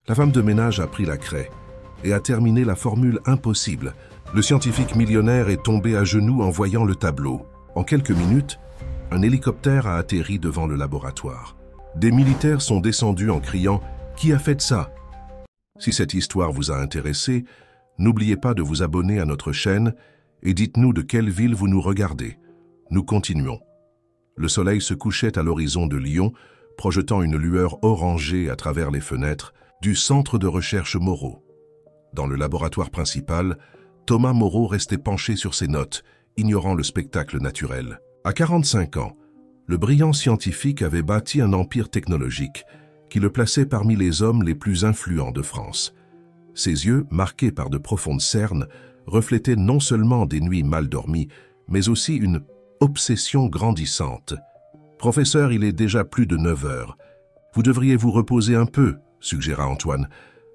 La femme de ménage a pris la craie et a terminé la formule impossible. Le scientifique millionnaire est tombé à genoux en voyant le tableau. En quelques minutes, un hélicoptère a atterri devant le laboratoire. Des militaires sont descendus en criant « Qui a fait ça ?» Si cette histoire vous a intéressé, n'oubliez pas de vous abonner à notre chaîne et dites-nous de quelle ville vous nous regardez. Nous continuons. Le soleil se couchait à l'horizon de Lyon, projetant une lueur orangée à travers les fenêtres du centre de recherche Moreau. Dans le laboratoire principal, Thomas Moreau restait penché sur ses notes, ignorant le spectacle naturel. À 45 ans, le brillant scientifique avait bâti un empire technologique qui le plaçait parmi les hommes les plus influents de France. Ses yeux, marqués par de profondes cernes, reflétaient non seulement des nuits mal dormies, mais aussi une obsession grandissante. « Professeur, il est déjà plus de 9 heures. Vous devriez vous reposer un peu », suggéra Antoine,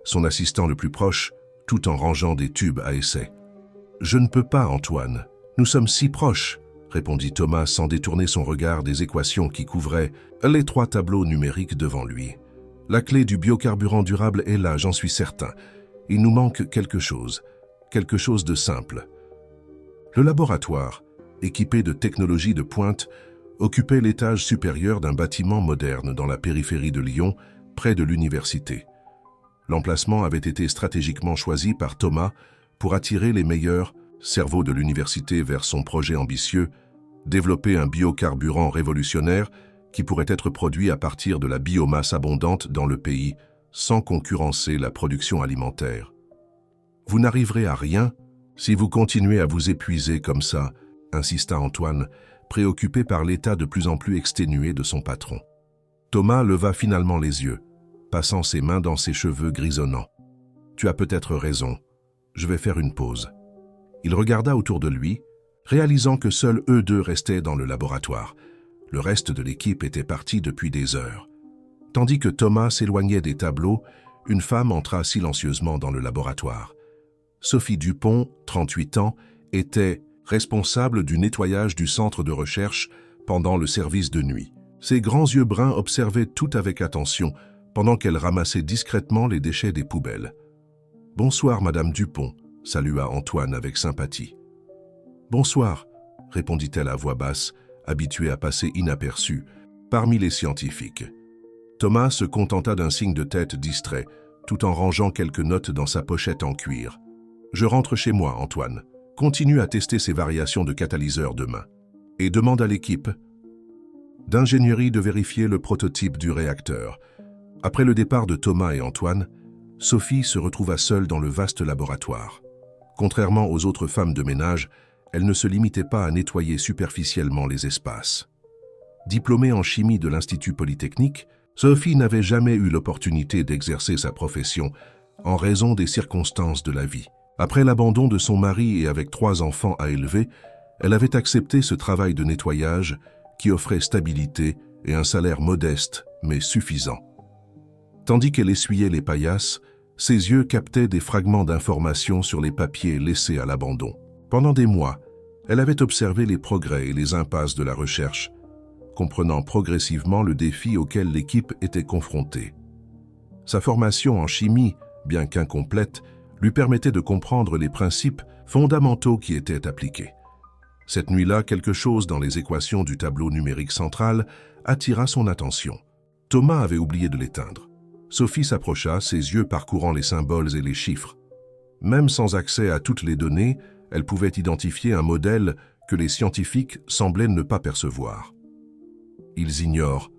son assistant le plus proche, tout en rangeant des tubes à essai. « Je ne peux pas, Antoine. Nous sommes si proches », répondit Thomas sans détourner son regard des équations qui couvraient les 3 tableaux numériques devant lui. « La clé du biocarburant durable est là, j'en suis certain. Il nous manque quelque chose de simple. » Le laboratoire, équipé de technologies de pointe, occupait l'étage supérieur d'un bâtiment moderne dans la périphérie de Lyon, près de l'université. L'emplacement avait été stratégiquement choisi par Thomas pour attirer les meilleurs cerveaux de l'université vers son projet ambitieux, développer un biocarburant révolutionnaire qui pourrait être produit à partir de la biomasse abondante dans le pays, sans concurrencer la production alimentaire. « Vous n'arriverez à rien si vous continuez à vous épuiser comme ça », insista Antoine, préoccupé par l'état de plus en plus exténué de son patron. Thomas leva finalement les yeux, passant ses mains dans ses cheveux grisonnants. « Tu as peut-être raison. Je vais faire une pause. » Il regarda autour de lui, réalisant que seuls eux deux restaient dans le laboratoire. Le reste de l'équipe était parti depuis des heures. Tandis que Thomas s'éloignait des tableaux, une femme entra silencieusement dans le laboratoire. Sophie Dupont, 38 ans, était responsable du nettoyage du centre de recherche pendant le service de nuit. Ses grands yeux bruns observaient tout avec attention pendant qu'elle ramassait discrètement les déchets des poubelles. « Bonsoir, Madame Dupont », salua Antoine avec sympathie. « Bonsoir », répondit-elle à voix basse, habituée à passer inaperçue parmi les scientifiques. Thomas se contenta d'un signe de tête distrait, tout en rangeant quelques notes dans sa pochette en cuir. « Je rentre chez moi, Antoine. Continue à tester ces variations de catalyseur demain. Et demande à l'équipe d'ingénierie de vérifier le prototype du réacteur. » Après le départ de Thomas et Antoine, Sophie se retrouva seule dans le vaste laboratoire. Contrairement aux autres femmes de ménage, elle ne se limitait pas à nettoyer superficiellement les espaces. Diplômée en chimie de l'Institut Polytechnique, Sophie n'avait jamais eu l'opportunité d'exercer sa profession en raison des circonstances de la vie. Après l'abandon de son mari et avec 3 enfants à élever, elle avait accepté ce travail de nettoyage qui offrait stabilité et un salaire modeste mais suffisant. Tandis qu'elle essuyait les paillasses, ses yeux captaient des fragments d'informations sur les papiers laissés à l'abandon. Pendant des mois, elle avait observé les progrès et les impasses de la recherche, comprenant progressivement le défi auquel l'équipe était confrontée. Sa formation en chimie, bien qu'incomplète, lui permettait de comprendre les principes fondamentaux qui étaient appliqués. Cette nuit-là, quelque chose dans les équations du tableau numérique central attira son attention. Thomas avait oublié de l'éteindre. Sophie s'approcha, ses yeux parcourant les symboles et les chiffres. Même sans accès à toutes les données, elle pouvait identifier un modèle que les scientifiques semblaient ne pas percevoir. « Ils ignorent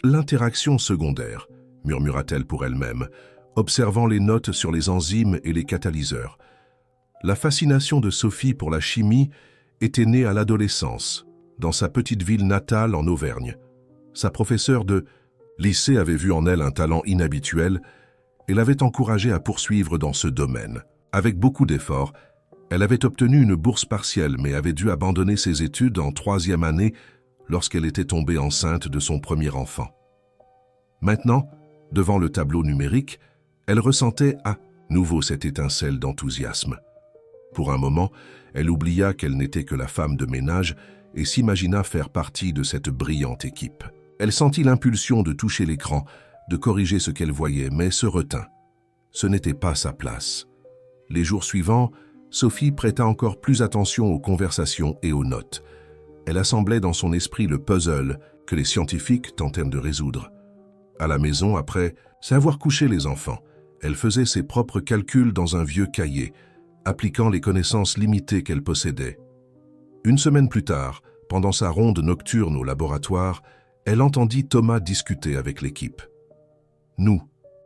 l'interaction secondaire », murmura-t-elle pour elle-même, observant les notes sur les enzymes et les catalyseurs. La fascination de Sophie pour la chimie était née à l'adolescence, dans sa petite ville natale en Auvergne. Sa professeure de lycée avait vu en elle un talent inhabituel et l'avait encouragée à poursuivre dans ce domaine. Avec beaucoup d'efforts, elle avait obtenu une bourse partielle mais avait dû abandonner ses études en 3e année lorsqu'elle était tombée enceinte de son premier enfant. Maintenant, devant le tableau numérique, elle ressentait à nouveau cette étincelle d'enthousiasme. Pour un moment, elle oublia qu'elle n'était que la femme de ménage et s'imagina faire partie de cette brillante équipe. Elle sentit l'impulsion de toucher l'écran, de corriger ce qu'elle voyait, mais se retint. Ce n'était pas sa place. Les jours suivants, Sophie prêta encore plus attention aux conversations et aux notes. Elle assemblait dans son esprit le puzzle que les scientifiques tentèrent de résoudre. À la maison, après avoir couché les enfants, elle faisait ses propres calculs dans un vieux cahier, appliquant les connaissances limitées qu'elle possédait. Une semaine plus tard, pendant sa ronde nocturne au laboratoire, elle entendit Thomas discuter avec l'équipe. « Nous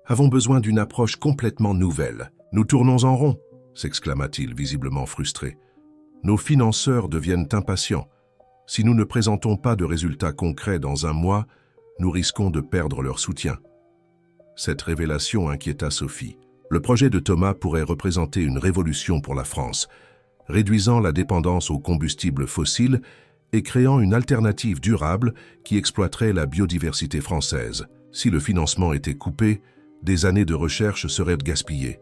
avons besoin d'une approche complètement nouvelle. Nous tournons en rond », s'exclama-t-il, visiblement frustré. « Nos financeurs deviennent impatients. Si nous ne présentons pas de résultats concrets dans un mois, nous risquons de perdre leur soutien. » Cette révélation inquiéta Sophie. Le projet de Thomas pourrait représenter une révolution pour la France, réduisant la dépendance aux combustibles fossiles et créant une alternative durable qui exploiterait la biodiversité française. Si le financement était coupé, des années de recherche seraient gaspillées.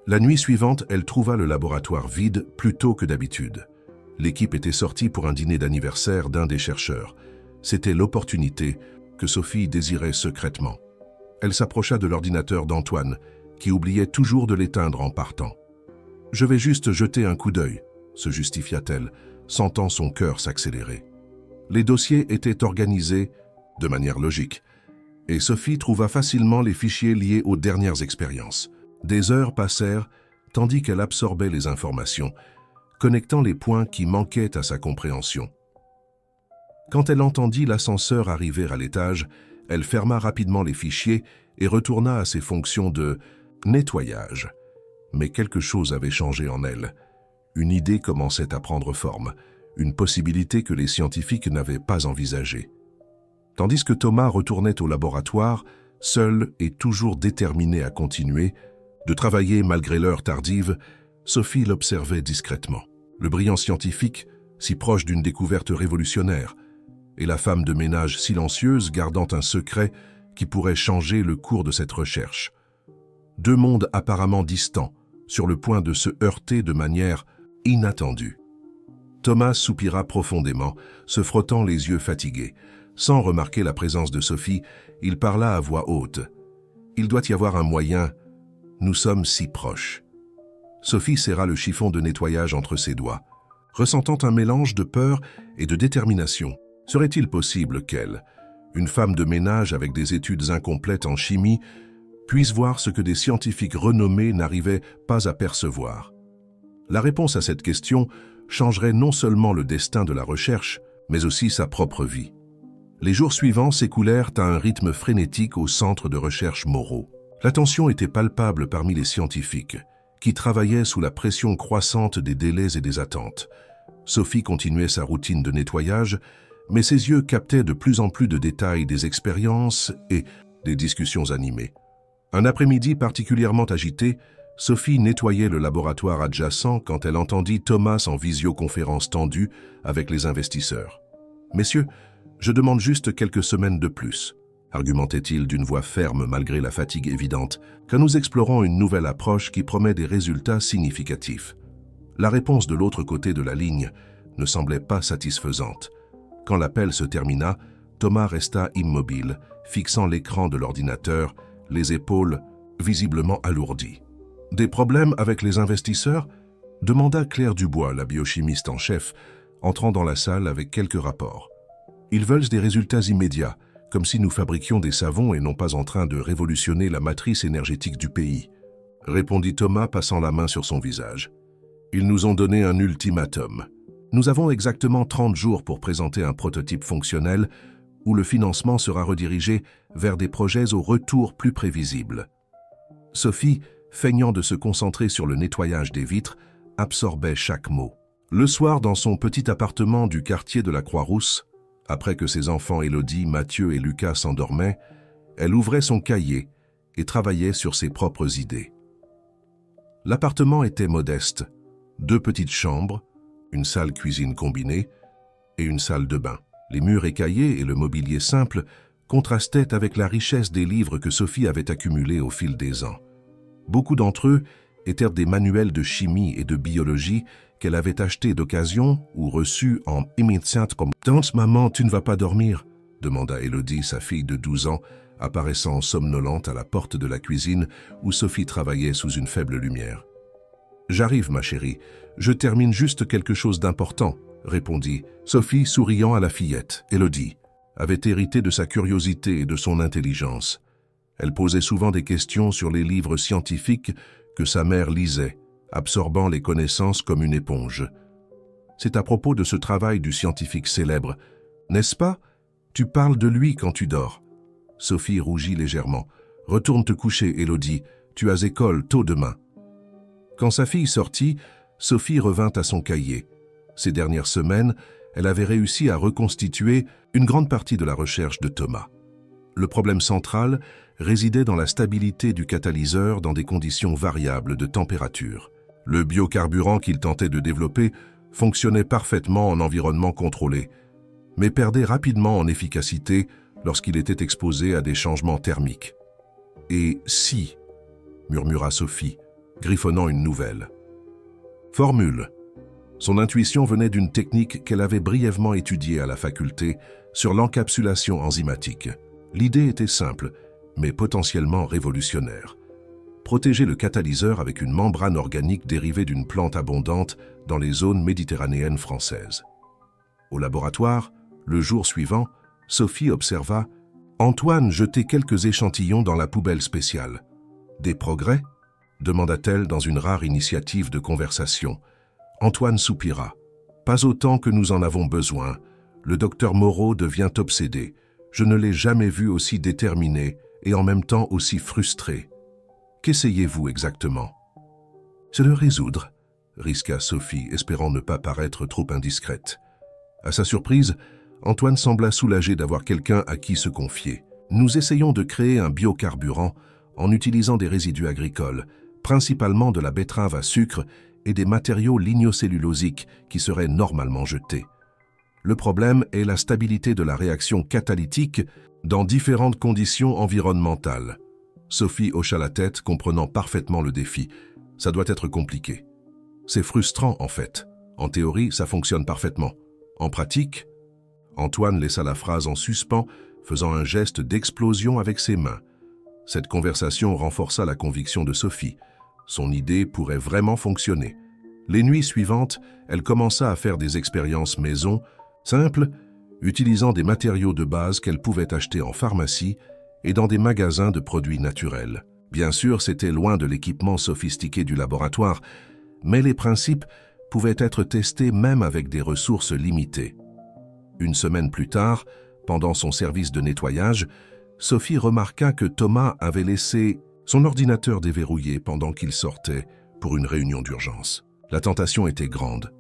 La nuit suivante, elle trouva le laboratoire vide plus tôt que d'habitude. L'équipe était sortie pour un dîner d'anniversaire d'un des chercheurs. C'était l'opportunité que Sophie désirait secrètement. Elle s'approcha de l'ordinateur d'Antoine, qui oubliait toujours de l'éteindre en partant. « Je vais juste jeter un coup d'œil », se justifia-t-elle, sentant son cœur s'accélérer. Les dossiers étaient organisés de manière logique, et Sophie trouva facilement les fichiers liés aux dernières expériences. Des heures passèrent, tandis qu'elle absorbait les informations, connectant les points qui manquaient à sa compréhension. Quand elle entendit l'ascenseur arriver à l'étage, elle ferma rapidement les fichiers et retourna à ses fonctions de nettoyage. Mais quelque chose avait changé en elle. Une idée commençait à prendre forme, une possibilité que les scientifiques n'avaient pas envisagée. Tandis que Thomas retournait au laboratoire, seul et toujours déterminé à continuer, de travailler malgré l'heure tardive, Sophie l'observait discrètement. Le brillant scientifique, si proche d'une découverte révolutionnaire, et la femme de ménage silencieuse gardant un secret qui pourrait changer le cours de cette recherche. Deux mondes apparemment distants, sur le point de se heurter de manière inattendue. Thomas soupira profondément, se frottant les yeux fatigués. Sans remarquer la présence de Sophie, il parla à voix haute. « Il doit y avoir un moyen. Nous sommes si proches. » Sophie serra le chiffon de nettoyage entre ses doigts, ressentant un mélange de peur et de détermination. Serait-il possible qu'elle, une femme de ménage avec des études incomplètes en chimie, puisse voir ce que des scientifiques renommés n'arrivaient pas à percevoir? La réponse à cette question changerait non seulement le destin de la recherche, mais aussi sa propre vie. Les jours suivants s'écoulèrent à un rythme frénétique au centre de recherche Moreau. La tension était palpable parmi les scientifiques, qui travaillaient sous la pression croissante des délais et des attentes. Sophie continuait sa routine de nettoyage, mais ses yeux captaient de plus en plus de détails des expériences et des discussions animées. Un après-midi particulièrement agité, Sophie nettoyait le laboratoire adjacent quand elle entendit Thomas en visioconférence tendue avec les investisseurs. « Messieurs, je demande juste quelques semaines de plus », argumentait-il d'une voix ferme malgré la fatigue évidente, car nous explorons une nouvelle approche qui promet des résultats significatifs. La réponse de l'autre côté de la ligne ne semblait pas satisfaisante. Quand l'appel se termina, Thomas resta immobile, fixant l'écran de l'ordinateur, les épaules visiblement alourdies. « Des problèmes avec les investisseurs ?» demanda Claire Dubois, la biochimiste en chef, entrant dans la salle avec quelques rapports. « Ils veulent des résultats immédiats, comme si nous fabriquions des savons et non pas en train de révolutionner la matrice énergétique du pays, » répondit Thomas, passant la main sur son visage. « Ils nous ont donné un ultimatum. Nous avons exactement 30 jours pour présenter un prototype fonctionnel où le financement sera redirigé vers des projets au retour plus prévisible. » Sophie, feignant de se concentrer sur le nettoyage des vitres, absorbait chaque mot. Le soir, dans son petit appartement du quartier de la Croix-Rousse, après que ses enfants Élodie, Mathieu et Lucas s'endormaient, elle ouvrait son cahier et travaillait sur ses propres idées. L'appartement était modeste, 2 petites chambres, une salle cuisine combinée et une salle de bain. Les murs écaillés et le mobilier simple contrastaient avec la richesse des livres que Sophie avait accumulés au fil des ans. Beaucoup d'entre eux étaient des manuels de chimie et de biologie qu'elle avait achetés d'occasion ou reçus en immédiate comme « Tante, maman, tu ne vas pas dormir ?» demanda Élodie, sa fille de 12 ans, apparaissant somnolente à la porte de la cuisine où Sophie travaillait sous une faible lumière. « J'arrive, ma chérie. Je termine juste quelque chose d'important, » répondit Sophie, souriant à la fillette. Élodie avait hérité de sa curiosité et de son intelligence. Elle posait souvent des questions sur les livres scientifiques que sa mère lisait, absorbant les connaissances comme une éponge. « C'est à propos de ce travail du scientifique célèbre, n'est-ce pas? Tu parles de lui quand tu dors. » Sophie rougit légèrement. « Retourne te coucher, Élodie. Tu as école tôt demain. » Quand sa fille sortit, Sophie revint à son cahier. Ces dernières semaines, elle avait réussi à reconstituer une grande partie de la recherche de Thomas. Le problème central résidait dans la stabilité du catalyseur dans des conditions variables de température. Le biocarburant qu'il tentait de développer fonctionnait parfaitement en environnement contrôlé, mais perdait rapidement en efficacité lorsqu'il était exposé à des changements thermiques. « Et si » murmura Sophie, griffonnant une nouvelle. Formule. Son intuition venait d'une technique qu'elle avait brièvement étudiée à la faculté sur l'encapsulation enzymatique. L'idée était simple, mais potentiellement révolutionnaire. Protéger le catalyseur avec une membrane organique dérivée d'une plante abondante dans les zones méditerranéennes françaises. Au laboratoire, le jour suivant, Sophie observa Antoine jeter quelques échantillons dans la poubelle spéciale. « Des progrès ?» demanda-t-elle dans une rare initiative de conversation. Antoine soupira. « Pas autant que nous en avons besoin. Le docteur Moreau devient obsédé. Je ne l'ai jamais vu aussi déterminé et en même temps aussi frustré. Qu'essayez-vous exactement ?»« C'est de résoudre, » risqua Sophie, espérant ne pas paraître trop indiscrète. À sa surprise, Antoine sembla soulagé d'avoir quelqu'un à qui se confier. « Nous essayons de créer un biocarburant en utilisant des résidus agricoles, principalement de la betterave à sucre et des matériaux lignocellulosiques qui seraient normalement jetés. Le problème est la stabilité de la réaction catalytique dans différentes conditions environnementales. » Sophie hocha la tête, comprenant parfaitement le défi. « Ça doit être compliqué. » « C'est frustrant, en fait. En théorie, ça fonctionne parfaitement. En pratique ?» Antoine laissa la phrase en suspens, faisant un geste d'explosion avec ses mains. Cette conversation renforça la conviction de Sophie. Son idée pourrait vraiment fonctionner. Les nuits suivantes, elle commença à faire des expériences maison, simples, utilisant des matériaux de base qu'elle pouvait acheter en pharmacie et dans des magasins de produits naturels. Bien sûr, c'était loin de l'équipement sophistiqué du laboratoire, mais les principes pouvaient être testés même avec des ressources limitées. Une semaine plus tard, pendant son service de nettoyage, Sophie remarqua que Thomas avait laissé son ordinateur déverrouillé pendant qu'il sortait pour une réunion d'urgence. La tentation était grande.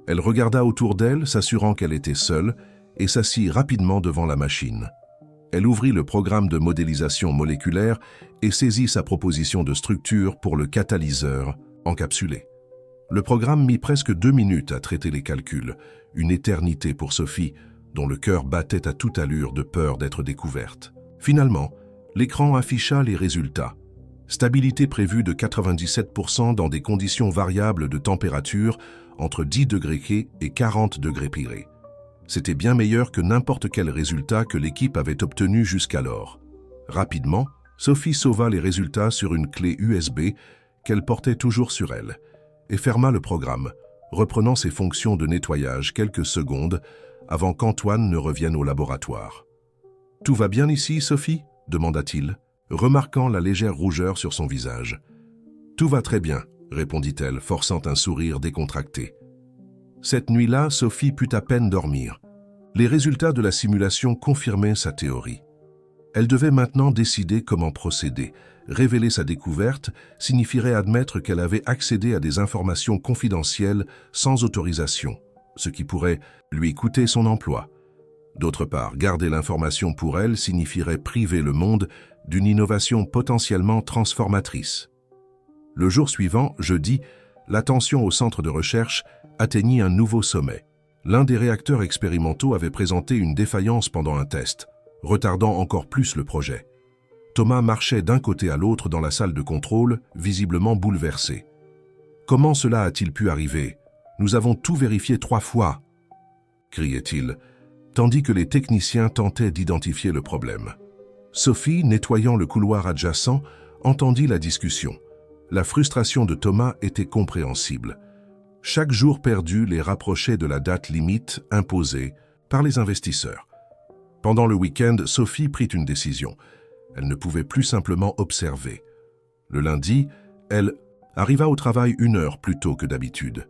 Elle regarda autour d'elle, s'assurant qu'elle était seule, et s'assit rapidement devant la machine. Elle ouvrit le programme de modélisation moléculaire et saisit sa proposition de structure pour le catalyseur encapsulé. Le programme mit presque 2 minutes à traiter les calculs, une éternité pour Sophie, dont le cœur battait à toute allure de peur d'être découverte. Finalement, l'écran afficha les résultats. Stabilité prévue de 97% dans des conditions variables de température entre 10 degrés K et 40 degrés P. C'était bien meilleur que n'importe quel résultat que l'équipe avait obtenu jusqu'alors. Rapidement, Sophie sauva les résultats sur une clé USB qu'elle portait toujours sur elle et ferma le programme, reprenant ses fonctions de nettoyage quelques secondes avant qu'Antoine ne revienne au laboratoire. « Tout va bien ici, Sophie ?» demanda-t-il, remarquant la légère rougeur sur son visage. « Tout va très bien », répondit-elle, forçant un sourire décontracté. Cette nuit-là, Sophie put à peine dormir. Les résultats de la simulation confirmaient sa théorie. Elle devait maintenant décider comment procéder. Révéler sa découverte signifierait admettre qu'elle avait accédé à des informations confidentielles sans autorisation, ce qui pourrait lui coûter son emploi. D'autre part, garder l'information pour elle signifierait priver le monde d'une innovation potentiellement transformatrice. Le jour suivant, jeudi, l'attention au centre de recherche atteignit un nouveau sommet. L'un des réacteurs expérimentaux avait présenté une défaillance pendant un test, retardant encore plus le projet. Thomas marchait d'un côté à l'autre dans la salle de contrôle, visiblement bouleversé. « Comment cela a-t-il pu arriver? Nous avons tout vérifié 3 fois !» criait-il, tandis que les techniciens tentaient d'identifier le problème. Sophie, nettoyant le couloir adjacent, entendit la discussion. La frustration de Thomas était compréhensible. Chaque jour perdu les rapprochait de la date limite imposée par les investisseurs. Pendant le week-end, Sophie prit une décision. Elle ne pouvait plus simplement observer. Le lundi, elle arriva au travail 1 heure plus tôt que d'habitude.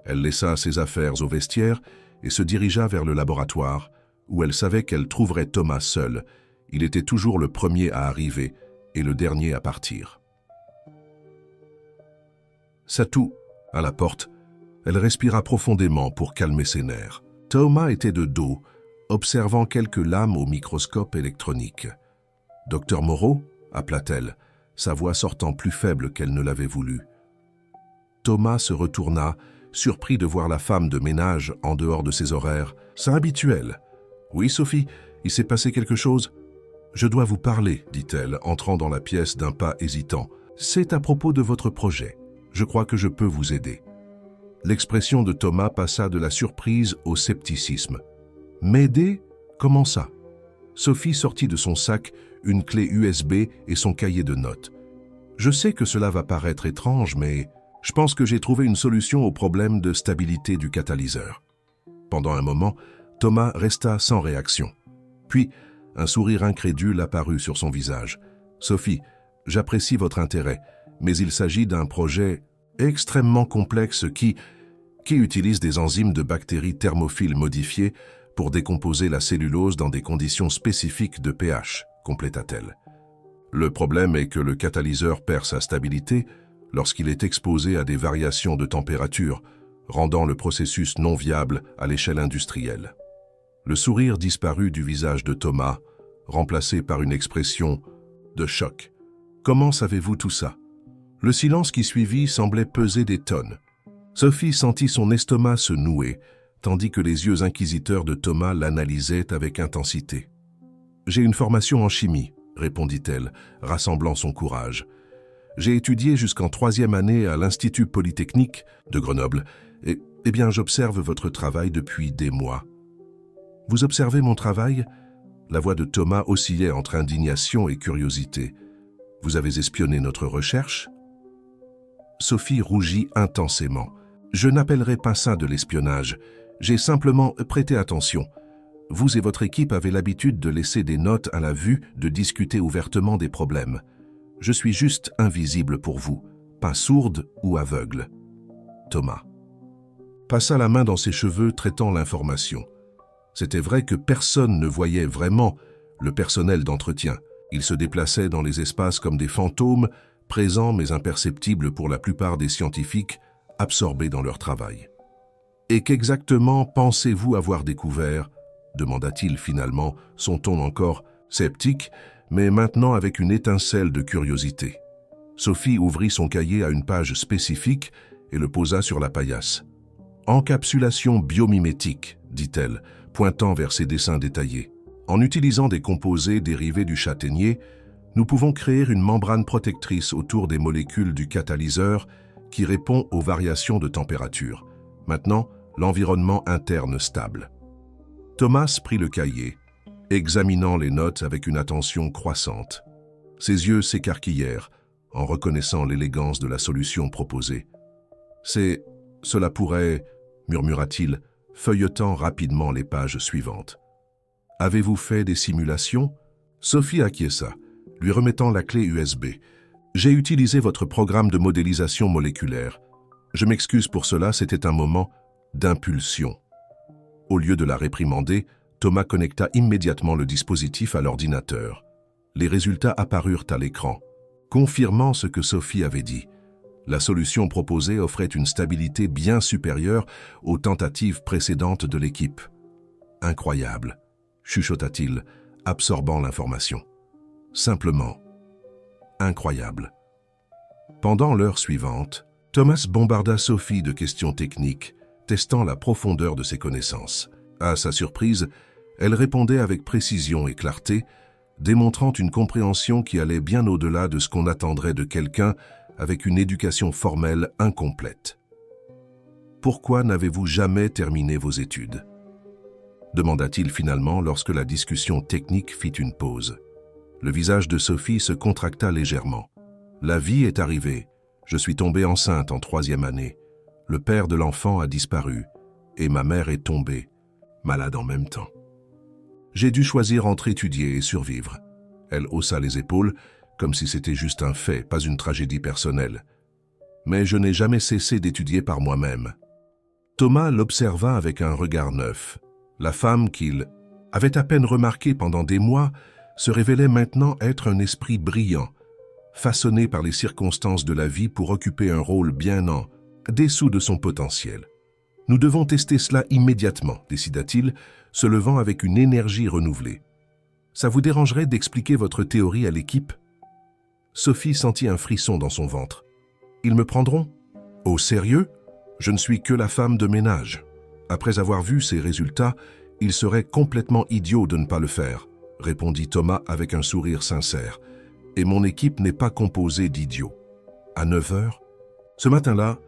Elle laissa ses affaires au vestiaire et se dirigea vers le laboratoire, où elle savait qu'elle trouverait Thomas seul. Il était toujours le premier à arriver et le dernier à partir. Satou, à la porte, elle respira profondément pour calmer ses nerfs. Thomas était de dos, observant quelques lames au microscope électronique. « Docteur Moreau » appela-t-elle, sa voix sortant plus faible qu'elle ne l'avait voulu. Thomas se retourna, surpris de voir la femme de ménage en dehors de ses horaires. « C'est habituel. »« Oui, Sophie, il s'est passé quelque chose ?»« Je dois vous parler, » dit-elle, entrant dans la pièce d'un pas hésitant. « C'est à propos de votre projet. Je crois que je peux vous aider. » L'expression de Thomas passa de la surprise au scepticisme. « M'aider? Comment ça ?» Sophie sortit de son sac une clé USB et son cahier de notes. « Je sais que cela va paraître étrange, mais je pense que j'ai trouvé une solution au problème de stabilité du catalyseur. » Pendant un moment, Thomas resta sans réaction. Puis, un sourire incrédule apparut sur son visage. « Sophie, j'apprécie votre intérêt, mais il s'agit d'un projet extrêmement complexe qui utilise des enzymes de bactéries thermophiles modifiées pour décomposer la cellulose dans des conditions spécifiques de pH, compléta-t-elle. Le problème est que le catalyseur perd sa stabilité lorsqu'il est exposé à des variations de température, rendant le processus non viable à l'échelle industrielle. Le sourire disparut du visage de Thomas, remplacé par une expression de choc. « Comment savez-vous tout ça ?» Le silence qui suivit semblait peser des tonnes. Sophie sentit son estomac se nouer, tandis que les yeux inquisiteurs de Thomas l'analysaient avec intensité. « J'ai une formation en chimie, » répondit-elle, rassemblant son courage. « J'ai étudié jusqu'en 3e année à l'Institut Polytechnique de Grenoble, et bien j'observe votre travail depuis des mois. »« Vous observez mon travail ?» La voix de Thomas oscillait entre indignation et curiosité. « Vous avez espionné notre recherche ?» Sophie rougit intensément. « Je n'appellerai pas ça de l'espionnage. J'ai simplement prêté attention. Vous et votre équipe avez l'habitude de laisser des notes à la vue, de discuter ouvertement des problèmes. Je suis juste invisible pour vous, pas sourde ou aveugle. » Thomas passa la main dans ses cheveux, traitant l'information. C'était vrai que personne ne voyait vraiment le personnel d'entretien. Ils se déplaçaient dans les espaces comme des fantômes, présents mais imperceptibles pour la plupart des scientifiques, absorbés dans leur travail. « Et qu'exactement pensez-vous avoir découvert ?» demanda-t-il finalement, son ton encore sceptique, mais maintenant avec une étincelle de curiosité. Sophie ouvrit son cahier à une page spécifique et le posa sur la paillasse. « Encapsulation biomimétique », dit-elle, pointant vers ses dessins détaillés. « En utilisant des composés dérivés du châtaignier, nous pouvons créer une membrane protectrice autour des molécules du catalyseur qui répond aux variations de température. Maintenant, l'environnement interne stable. » Thomas prit le cahier, examinant les notes avec une attention croissante. Ses yeux s'écarquillèrent en reconnaissant l'élégance de la solution proposée. « Cela pourrait, » murmura-t-il, feuilletant rapidement les pages suivantes. « Avez-vous fait des simulations ?» Sophie acquiesça, lui remettant la clé USB. « J'ai utilisé votre programme de modélisation moléculaire. Je m'excuse pour cela, c'était un moment d'impulsion. » Au lieu de la réprimander, Thomas connecta immédiatement le dispositif à l'ordinateur. Les résultats apparurent à l'écran, confirmant ce que Sophie avait dit. La solution proposée offrait une stabilité bien supérieure aux tentatives précédentes de l'équipe. « Incroyable », chuchota-t-il, absorbant l'information. Simplement incroyable. Pendant l'heure suivante, Thomas bombarda Sophie de questions techniques, testant la profondeur de ses connaissances. À sa surprise, elle répondait avec précision et clarté, démontrant une compréhension qui allait bien au-delà de ce qu'on attendrait de quelqu'un avec une éducation formelle incomplète. « Pourquoi n'avez-vous jamais terminé vos études ?» demanda-t-il finalement lorsque la discussion technique fit une pause. Le visage de Sophie se contracta légèrement. La vie est arrivée. Je suis tombée enceinte en 3e année. Le père de l'enfant a disparu et ma mère est tombée, malade en même temps. J'ai dû choisir entre étudier et survivre. Elle haussa les épaules, comme si c'était juste un fait, pas une tragédie personnelle. Mais je n'ai jamais cessé d'étudier par moi-même. Thomas l'observa avec un regard neuf. La femme qu'il avait à peine remarquée pendant des mois se révélait maintenant être un esprit brillant, façonné par les circonstances de la vie pour occuper un rôle bien en dessous de son potentiel. Nous devons tester cela immédiatement, décida-t-il, se levant avec une énergie renouvelée. Ça vous dérangerait d'expliquer votre théorie à l'équipe? Sophie sentit un frisson dans son ventre. Ils me prendront? Au sérieux? Je ne suis que la femme de ménage. Après avoir vu ces résultats, il serait complètement idiot de ne pas le faire, répondit Thomas avec un sourire sincère. Et mon équipe n'est pas composée d'idiots. À 9 heures, ce matin-là,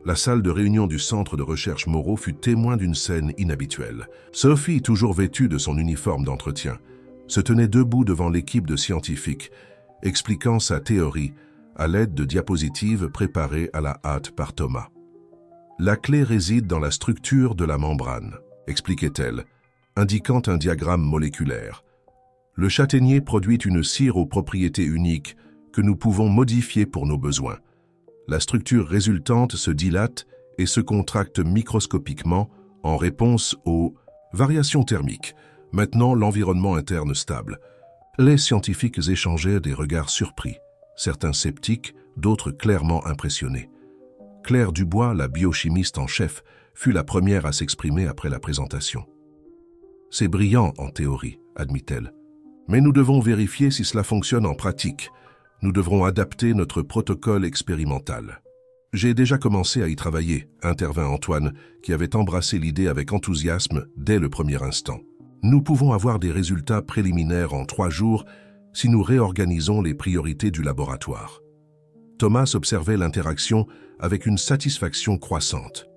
la salle de réunion du centre de recherche Moreau fut témoin d'une scène inhabituelle. Sophie, toujours vêtue de son uniforme d'entretien, se tenait debout devant l'équipe de scientifiques, expliquant sa théorie à l'aide de diapositives préparées à la hâte par Thomas. La clé réside dans la structure de la membrane, expliquait-elle, indiquant un diagramme moléculaire. Le châtaignier produit une cire aux propriétés uniques que nous pouvons modifier pour nos besoins. La structure résultante se dilate et se contracte microscopiquement en réponse aux variations thermiques, maintenant l'environnement interne stable. Les scientifiques échangeaient des regards surpris, certains sceptiques, d'autres clairement impressionnés. Claire Dubois, la biochimiste en chef, fut la première à s'exprimer après la présentation. « C'est brillant en théorie, admit-elle. Mais nous devons vérifier si cela fonctionne en pratique. Nous devrons adapter notre protocole expérimental. » « J'ai déjà commencé à y travailler, intervint Antoine, qui avait embrassé l'idée avec enthousiasme dès le premier instant. Nous pouvons avoir des résultats préliminaires en 3 jours si nous réorganisons les priorités du laboratoire. Thomas observait l'interaction avec une satisfaction croissante.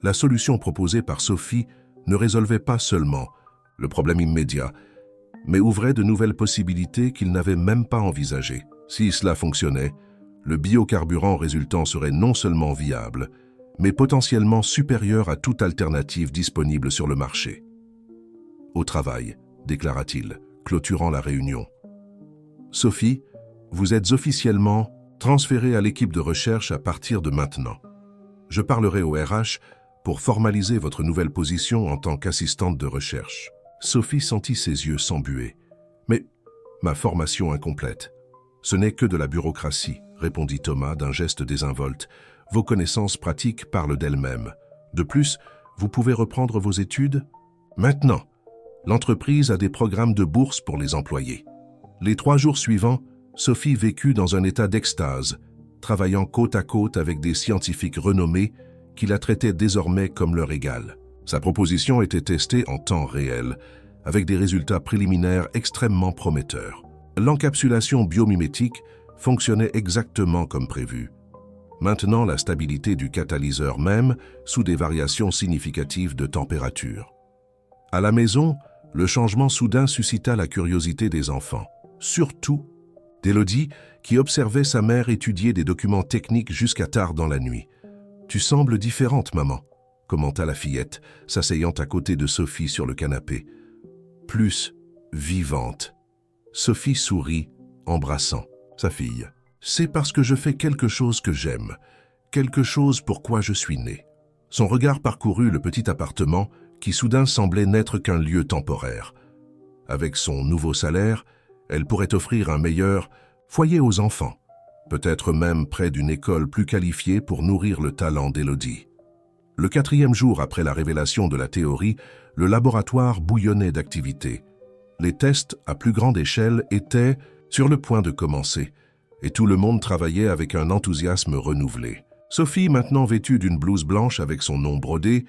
La solution proposée par Sophie ne résolvait pas seulement le problème immédiat, mais ouvrait de nouvelles possibilités qu'il n'avait même pas envisagées. Si cela fonctionnait, le biocarburant résultant serait non seulement viable, mais potentiellement supérieur à toute alternative disponible sur le marché. « Au travail », déclara-t-il, clôturant la réunion. « Sophie, vous êtes officiellement transférée à l'équipe de recherche à partir de maintenant. Je parlerai au RH pour formaliser votre nouvelle position en tant qu'assistante de recherche. » Sophie sentit ses yeux s'embuer. « Mais ma formation incomplète. Ce n'est que de la bureaucratie, » répondit Thomas d'un geste désinvolte. « Vos connaissances pratiques parlent d'elles-mêmes. De plus, vous pouvez reprendre vos études maintenant. L'entreprise a des programmes de bourse pour les employés. » Les 3 jours suivants, Sophie vécut dans un état d'extase, travaillant côte à côte avec des scientifiques renommés qui la traitaient désormais comme leur égal. Sa proposition était testée en temps réel, avec des résultats préliminaires extrêmement prometteurs. L'encapsulation biomimétique fonctionnait exactement comme prévu. Maintenant, la stabilité du catalyseur même sous des variations significatives de température. À la maison, le changement soudain suscita la curiosité des enfants, surtout d'Élodie, qui observait sa mère étudier des documents techniques jusqu'à tard dans la nuit. « Tu sembles différente, maman », commenta la fillette, s'asseyant à côté de Sophie sur le canapé. « Plus vivante. » Sophie sourit, embrassant sa fille. « C'est parce que je fais quelque chose que j'aime, quelque chose pour quoi je suis née. » Son regard parcourut le petit appartement qui soudain semblait n'être qu'un lieu temporaire. Avec son nouveau salaire, elle pourrait offrir un meilleur foyer aux enfants, peut-être même près d'une école plus qualifiée pour nourrir le talent d'Élodie. Le 4e jour après la révélation de la théorie, le laboratoire bouillonnait d'activité. Les tests à plus grande échelle étaient sur le point de commencer, et tout le monde travaillait avec un enthousiasme renouvelé. Sophie, maintenant vêtue d'une blouse blanche avec son nom brodé,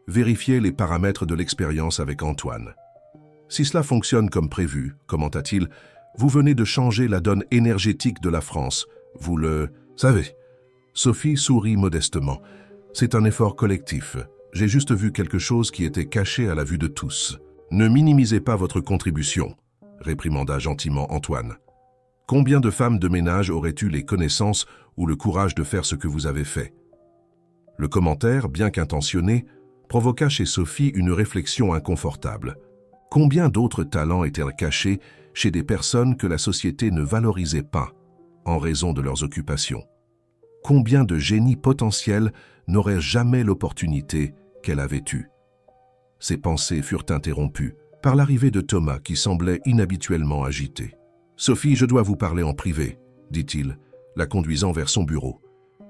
vérifiait les paramètres de l'expérience avec Antoine. « Si cela fonctionne comme prévu, commenta-t-il, vous venez de changer la donne énergétique de la France. Vous le savez. » Sophie sourit modestement. « C'est un effort collectif. J'ai juste vu quelque chose qui était caché à la vue de tous. » « Ne minimisez pas votre contribution, » réprimanda gentiment Antoine. Combien de femmes de ménage auraient eu les connaissances ou le courage de faire ce que vous avez fait? Le commentaire, bien qu'intentionné, provoqua chez Sophie une réflexion inconfortable. Combien d'autres talents étaient cachés chez des personnes que la société ne valorisait pas en raison de leurs occupations? Combien de génies potentiels n'auraient jamais l'opportunité qu'elle avait eue? Ses pensées furent interrompues par l'arrivée de Thomas qui semblait inhabituellement agité. « Sophie, je dois vous parler en privé, » dit-il, la conduisant vers son bureau.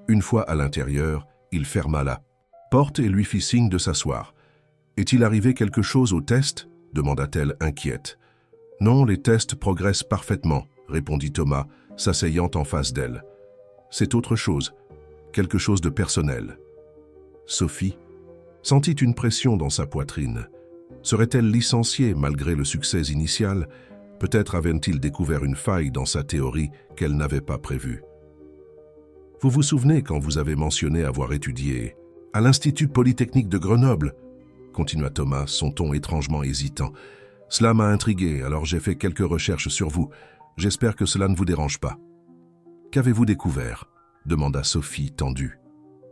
Une fois à l'intérieur, il ferma la porte et lui fit signe de s'asseoir. « Est-il arrivé quelque chose au test ?» demanda-t-elle inquiète. « Non, les tests progressent parfaitement, » répondit Thomas, s'asseyant en face d'elle. « C'est autre chose, quelque chose de personnel. » Sophie sentit une pression dans sa poitrine. Serait-elle licenciée malgré le succès initial? Peut-être avait-il découvert une faille dans sa théorie qu'elle n'avait pas prévue. « Vous vous souvenez quand vous avez mentionné avoir étudié à l'Institut Polytechnique de Grenoble ?» continua Thomas, son ton étrangement hésitant. « Cela m'a intrigué, alors j'ai fait quelques recherches sur vous. J'espère que cela ne vous dérange pas. »« Qu'avez-vous découvert ?» demanda Sophie tendue.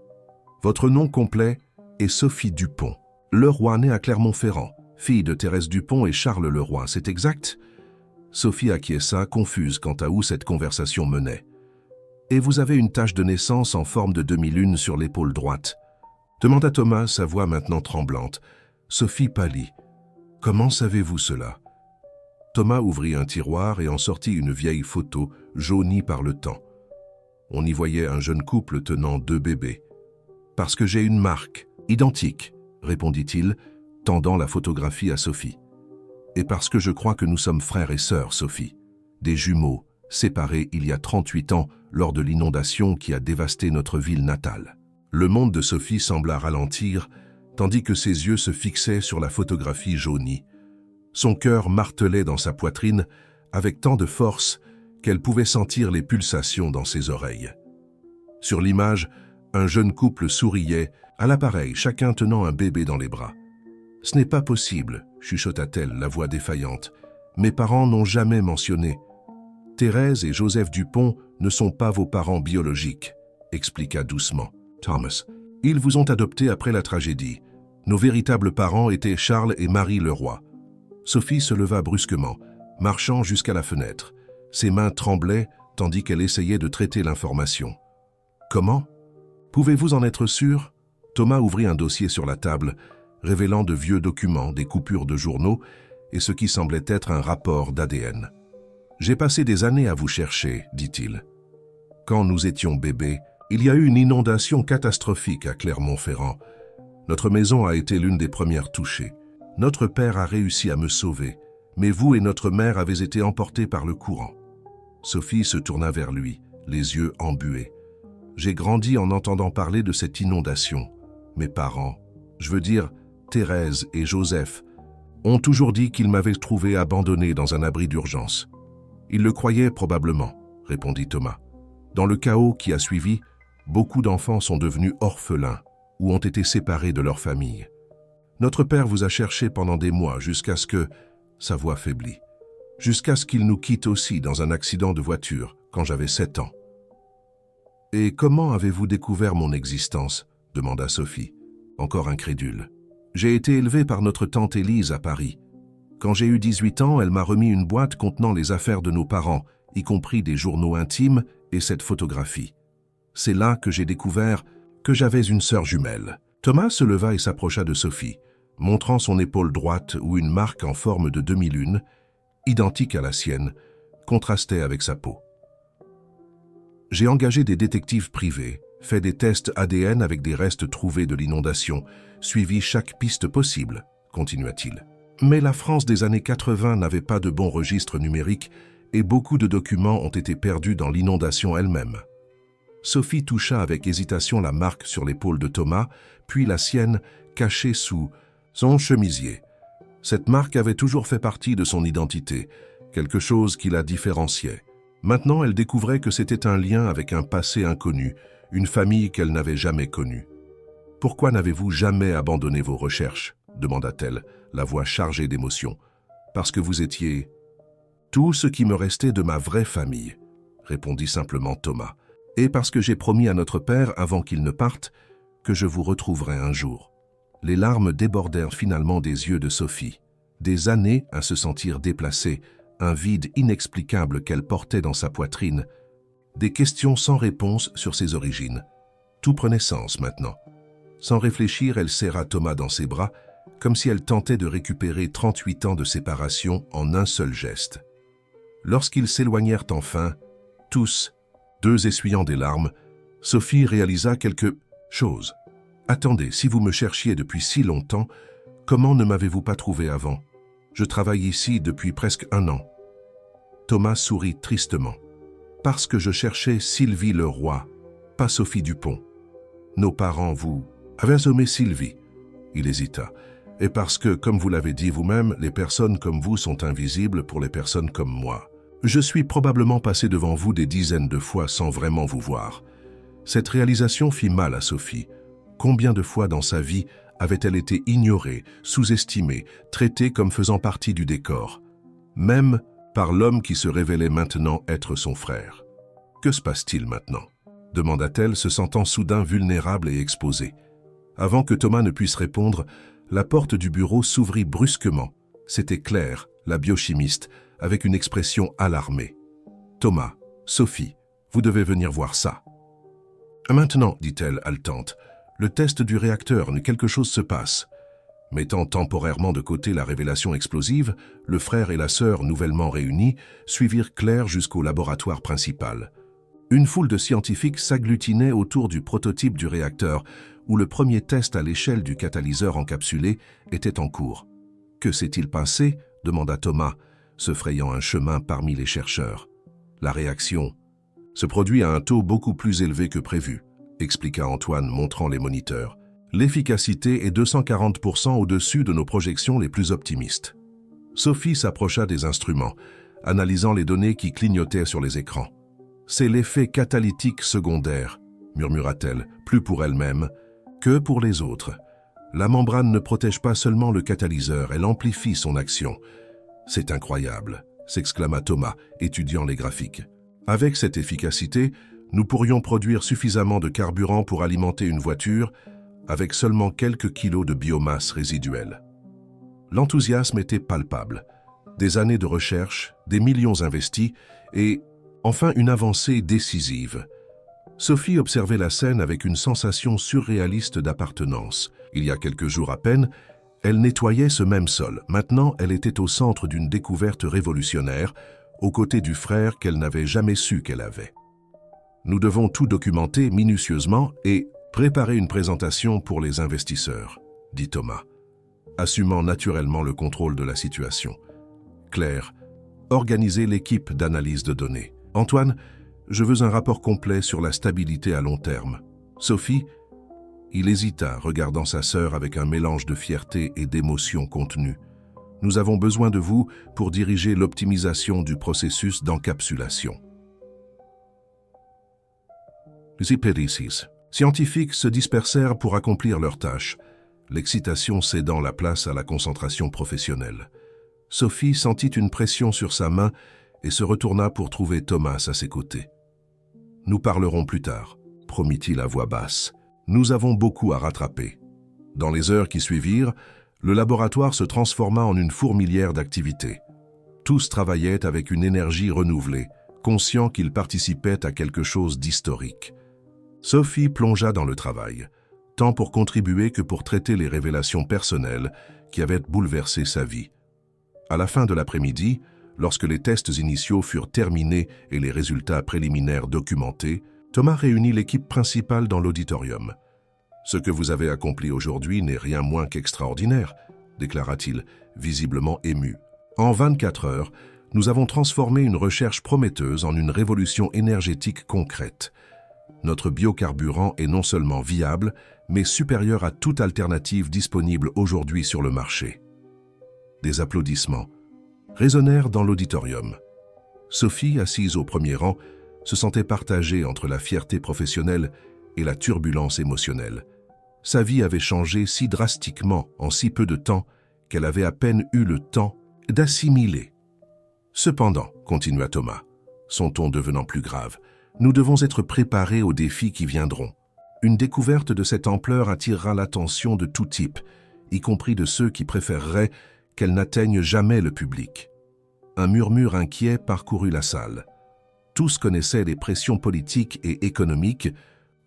« Votre nom complet est Sophie Dupont, Leroy née à Clermont-Ferrand, fille de Thérèse Dupont et Charles Leroy, c'est exact ?» Sophie acquiesça, confuse quant à où cette conversation menait. « Et vous avez une tache de naissance en forme de demi-lune sur l'épaule droite ?» demanda Thomas, sa voix maintenant tremblante. Sophie pâlit. « Comment savez-vous cela ?» Thomas ouvrit un tiroir et en sortit une vieille photo, jaunie par le temps. On y voyait un jeune couple tenant 2 bébés. « Parce que j'ai une marque, identique, » répondit-il, tendant la photographie à Sophie. « Et parce que je crois que nous sommes frères et sœurs, Sophie. Des jumeaux, séparés il y a 38 ans lors de l'inondation qui a dévasté notre ville natale. » Le monde de Sophie sembla ralentir, tandis que ses yeux se fixaient sur la photographie jaunie. Son cœur martelait dans sa poitrine avec tant de force qu'elle pouvait sentir les pulsations dans ses oreilles. Sur l'image, un jeune couple souriait, à l'appareil, chacun tenant un bébé dans les bras. « Ce n'est pas possible, » chuchota-t-elle, la voix défaillante. « Mes parents n'ont jamais mentionné. Thérèse et Joseph Dupont ne sont pas vos parents biologiques, » expliqua doucement Thomas. « Ils vous ont adopté après la tragédie. Nos véritables parents étaient Charles et Marie Leroy. » Sophie se leva brusquement, marchant jusqu'à la fenêtre. Ses mains tremblaient tandis qu'elle essayait de traiter l'information. « Comment? Pouvez-vous en être sûr ?» Thomas ouvrit un dossier sur la table, révélant de vieux documents, des coupures de journaux et ce qui semblait être un rapport d'ADN. « J'ai passé des années à vous chercher, dit-il. Quand nous étions bébés, il y a eu une inondation catastrophique à Clermont-Ferrand. Notre maison a été l'une des premières touchées. Notre père a réussi à me sauver, mais vous et notre mère avez été emportés par le courant. » Sophie se tourna vers lui, les yeux embués. « J'ai grandi en entendant parler de cette inondation. Mes parents, je veux dire Thérèse et Joseph, ont toujours dit qu'ils m'avaient trouvé abandonné dans un abri d'urgence. Ils le croyaient probablement, » répondit Thomas. « Dans le chaos qui a suivi, beaucoup d'enfants sont devenus orphelins ou ont été séparés de leur famille. Notre père vous a cherché pendant des mois jusqu'à ce que, sa voix faiblit, jusqu'à ce qu'il nous quitte aussi dans un accident de voiture quand j'avais 7 ans. »« Et comment avez-vous découvert mon existence ?» demanda Sophie, encore incrédule. « J'ai été élevée par notre tante Élise à Paris. Quand j'ai eu 18 ans, elle m'a remis une boîte contenant les affaires de nos parents, y compris des journaux intimes et cette photographie. C'est là que j'ai découvert que j'avais une sœur jumelle. » Thomas se leva et s'approcha de Sophie, montrant son épaule droite où une marque en forme de demi-lune, identique à la sienne, contrastait avec sa peau. « J'ai engagé des détectives privés, fait des tests ADN avec des restes trouvés de l'inondation, suivi chaque piste possible, » continua-t-il. « Mais la France des années 80 n'avait pas de bons registres numériques et beaucoup de documents ont été perdus dans l'inondation elle-même. » Sophie toucha avec hésitation la marque sur l'épaule de Thomas, puis la sienne cachée sous son chemisier. Cette marque avait toujours fait partie de son identité, quelque chose qui la différenciait. Maintenant, elle découvrait que c'était un lien avec un passé inconnu, une famille qu'elle n'avait jamais connue. « Pourquoi n'avez-vous jamais abandonné vos recherches ?» demanda-t-elle, la voix chargée d'émotion. « Parce que vous étiez Tout ce qui me restait de ma vraie famille, répondit simplement Thomas. Et parce que j'ai promis à notre père, avant qu'il ne parte, que je vous retrouverai un jour. Les larmes débordèrent finalement des yeux de Sophie. Des années à se sentir déplacée, un vide inexplicable qu'elle portait dans sa poitrine, des questions sans réponse sur ses origines. Tout prenait sens maintenant. Sans réfléchir, elle serra Thomas dans ses bras, comme si elle tentait de récupérer 38 ans de séparation en un seul geste. Lorsqu'ils s'éloignèrent enfin, tous, deux essuyant des larmes, Sophie réalisa quelque chose. « Attendez, si vous me cherchiez depuis si longtemps, comment ne m'avez-vous pas trouvé avant? Je travaille ici depuis presque 1 an. » Thomas sourit tristement. « Parce que je cherchais Sylvie Leroy, pas Sophie Dupont. Nos parents vous avaient nommé Sylvie. » Il hésita. « Et parce que, comme vous l'avez dit vous-même, les personnes comme vous sont invisibles pour les personnes comme moi. Je suis probablement passé devant vous des dizaines de fois sans vraiment vous voir. » Cette réalisation fit mal à Sophie. Combien de fois dans sa vie avait-elle été ignorée, sous-estimée, traitée comme faisant partie du décor, même par l'homme qui se révélait maintenant être son frère. « Que se passe-t-il maintenant ?» demanda-t-elle, se sentant soudain vulnérable et exposée. Avant que Thomas ne puisse répondre, la porte du bureau s'ouvrit brusquement. C'était Claire, la biochimiste, avec une expression alarmée. « Thomas, Sophie, vous devez venir voir ça. »« Maintenant, dit-elle, haletante, le test du réacteur, quelque chose se passe. » Mettant temporairement de côté la révélation explosive, le frère et la sœur nouvellement réunis suivirent Claire jusqu'au laboratoire principal. Une foule de scientifiques s'agglutinait autour du prototype du réacteur, où le premier test à l'échelle du catalyseur encapsulé était en cours. « Que s'est-il passé ?» demanda Thomas, se frayant un chemin parmi les chercheurs. « La réaction se produit à un taux beaucoup plus élevé que prévu, » expliqua Antoine, montrant les moniteurs. « L'efficacité est 240% au-dessus de nos projections les plus optimistes. » Sophie s'approcha des instruments, analysant les données qui clignotaient sur les écrans. « C'est l'effet catalytique secondaire, » murmura-t-elle, plus pour elle-même que pour les autres. La membrane ne protège pas seulement le catalyseur, elle amplifie son action. « C'est incroyable », s'exclama Thomas, étudiant les graphiques. « Avec cette efficacité, nous pourrions produire suffisamment de carburant pour alimenter une voiture avec seulement quelques kilos de biomasse résiduelle. » L'enthousiasme était palpable. Des années de recherche, des millions investis et, enfin, une avancée décisive. Sophie observait la scène avec une sensation surréaliste d'appartenance. Il y a quelques jours à peine, elle nettoyait ce même sol. Maintenant, elle était au centre d'une découverte révolutionnaire, aux côtés du frère qu'elle n'avait jamais su qu'elle avait. « Nous devons tout documenter minutieusement et préparer une présentation pour les investisseurs, » dit Thomas, assumant naturellement le contrôle de la situation. Claire, organisez l'équipe d'analyse de données. Antoine, je veux un rapport complet sur la stabilité à long terme. Sophie, il hésita, regardant sa sœur avec un mélange de fierté et d'émotion contenue. Nous avons besoin de vous pour diriger l'optimisation du processus d'encapsulation. Les scientifiques se dispersèrent pour accomplir leurs tâches, l'excitation cédant la place à la concentration professionnelle. Sophie sentit une pression sur sa main et se retourna pour trouver Thomas à ses côtés. « Nous parlerons plus tard », promit-il à voix basse. « Nous avons beaucoup à rattraper. » Dans les heures qui suivirent, le laboratoire se transforma en une fourmilière d'activités. Tous travaillaient avec une énergie renouvelée, conscients qu'ils participaient à quelque chose d'historique. Sophie plongea dans le travail, tant pour contribuer que pour traiter les révélations personnelles qui avaient bouleversé sa vie. À la fin de l'après-midi, lorsque les tests initiaux furent terminés et les résultats préliminaires documentés, Thomas réunit l'équipe principale dans l'auditorium. « Ce que vous avez accompli aujourd'hui n'est rien moins qu'extraordinaire », déclara-t-il, visiblement ému. « En 24 heures, nous avons transformé une recherche prometteuse en une révolution énergétique concrète. Notre biocarburant est non seulement viable, mais supérieur à toute alternative disponible aujourd'hui sur le marché. » Des applaudissements résonnèrent dans l'auditorium. Sophie, assise au premier rang, se sentait partagée entre la fierté professionnelle et la turbulence émotionnelle. Sa vie avait changé si drastiquement en si peu de temps qu'elle avait à peine eu le temps d'assimiler Cependant, continua Thomas, son ton devenant plus grave, nous devons être préparés aux défis qui viendront. Une découverte de cette ampleur attirera l'attention de tout type, y compris de ceux qui préféreraient qu'elle n'atteigne jamais le public. Un murmure inquiet parcourut la salle. Tous connaissaient les pressions politiques et économiques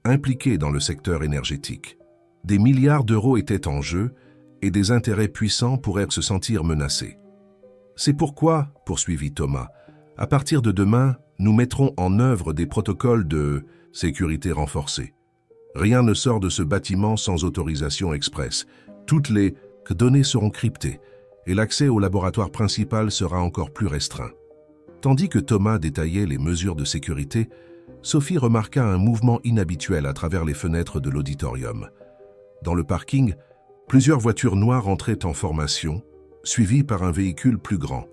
impliquées dans le secteur énergétique. Des milliards d'euros étaient en jeu et des intérêts puissants pourraient se sentir menacés. C'est pourquoi, poursuivit Thomas, à partir de demain, nous mettrons en œuvre des protocoles de sécurité renforcés. Rien ne sort de ce bâtiment sans autorisation express. Toutes les données seront cryptées et l'accès au laboratoire principal sera encore plus restreint. Tandis que Thomas détaillait les mesures de sécurité, Sophie remarqua un mouvement inhabituel à travers les fenêtres de l'auditorium. Dans le parking, plusieurs voitures noires entraient en formation, suivies par un véhicule plus grand,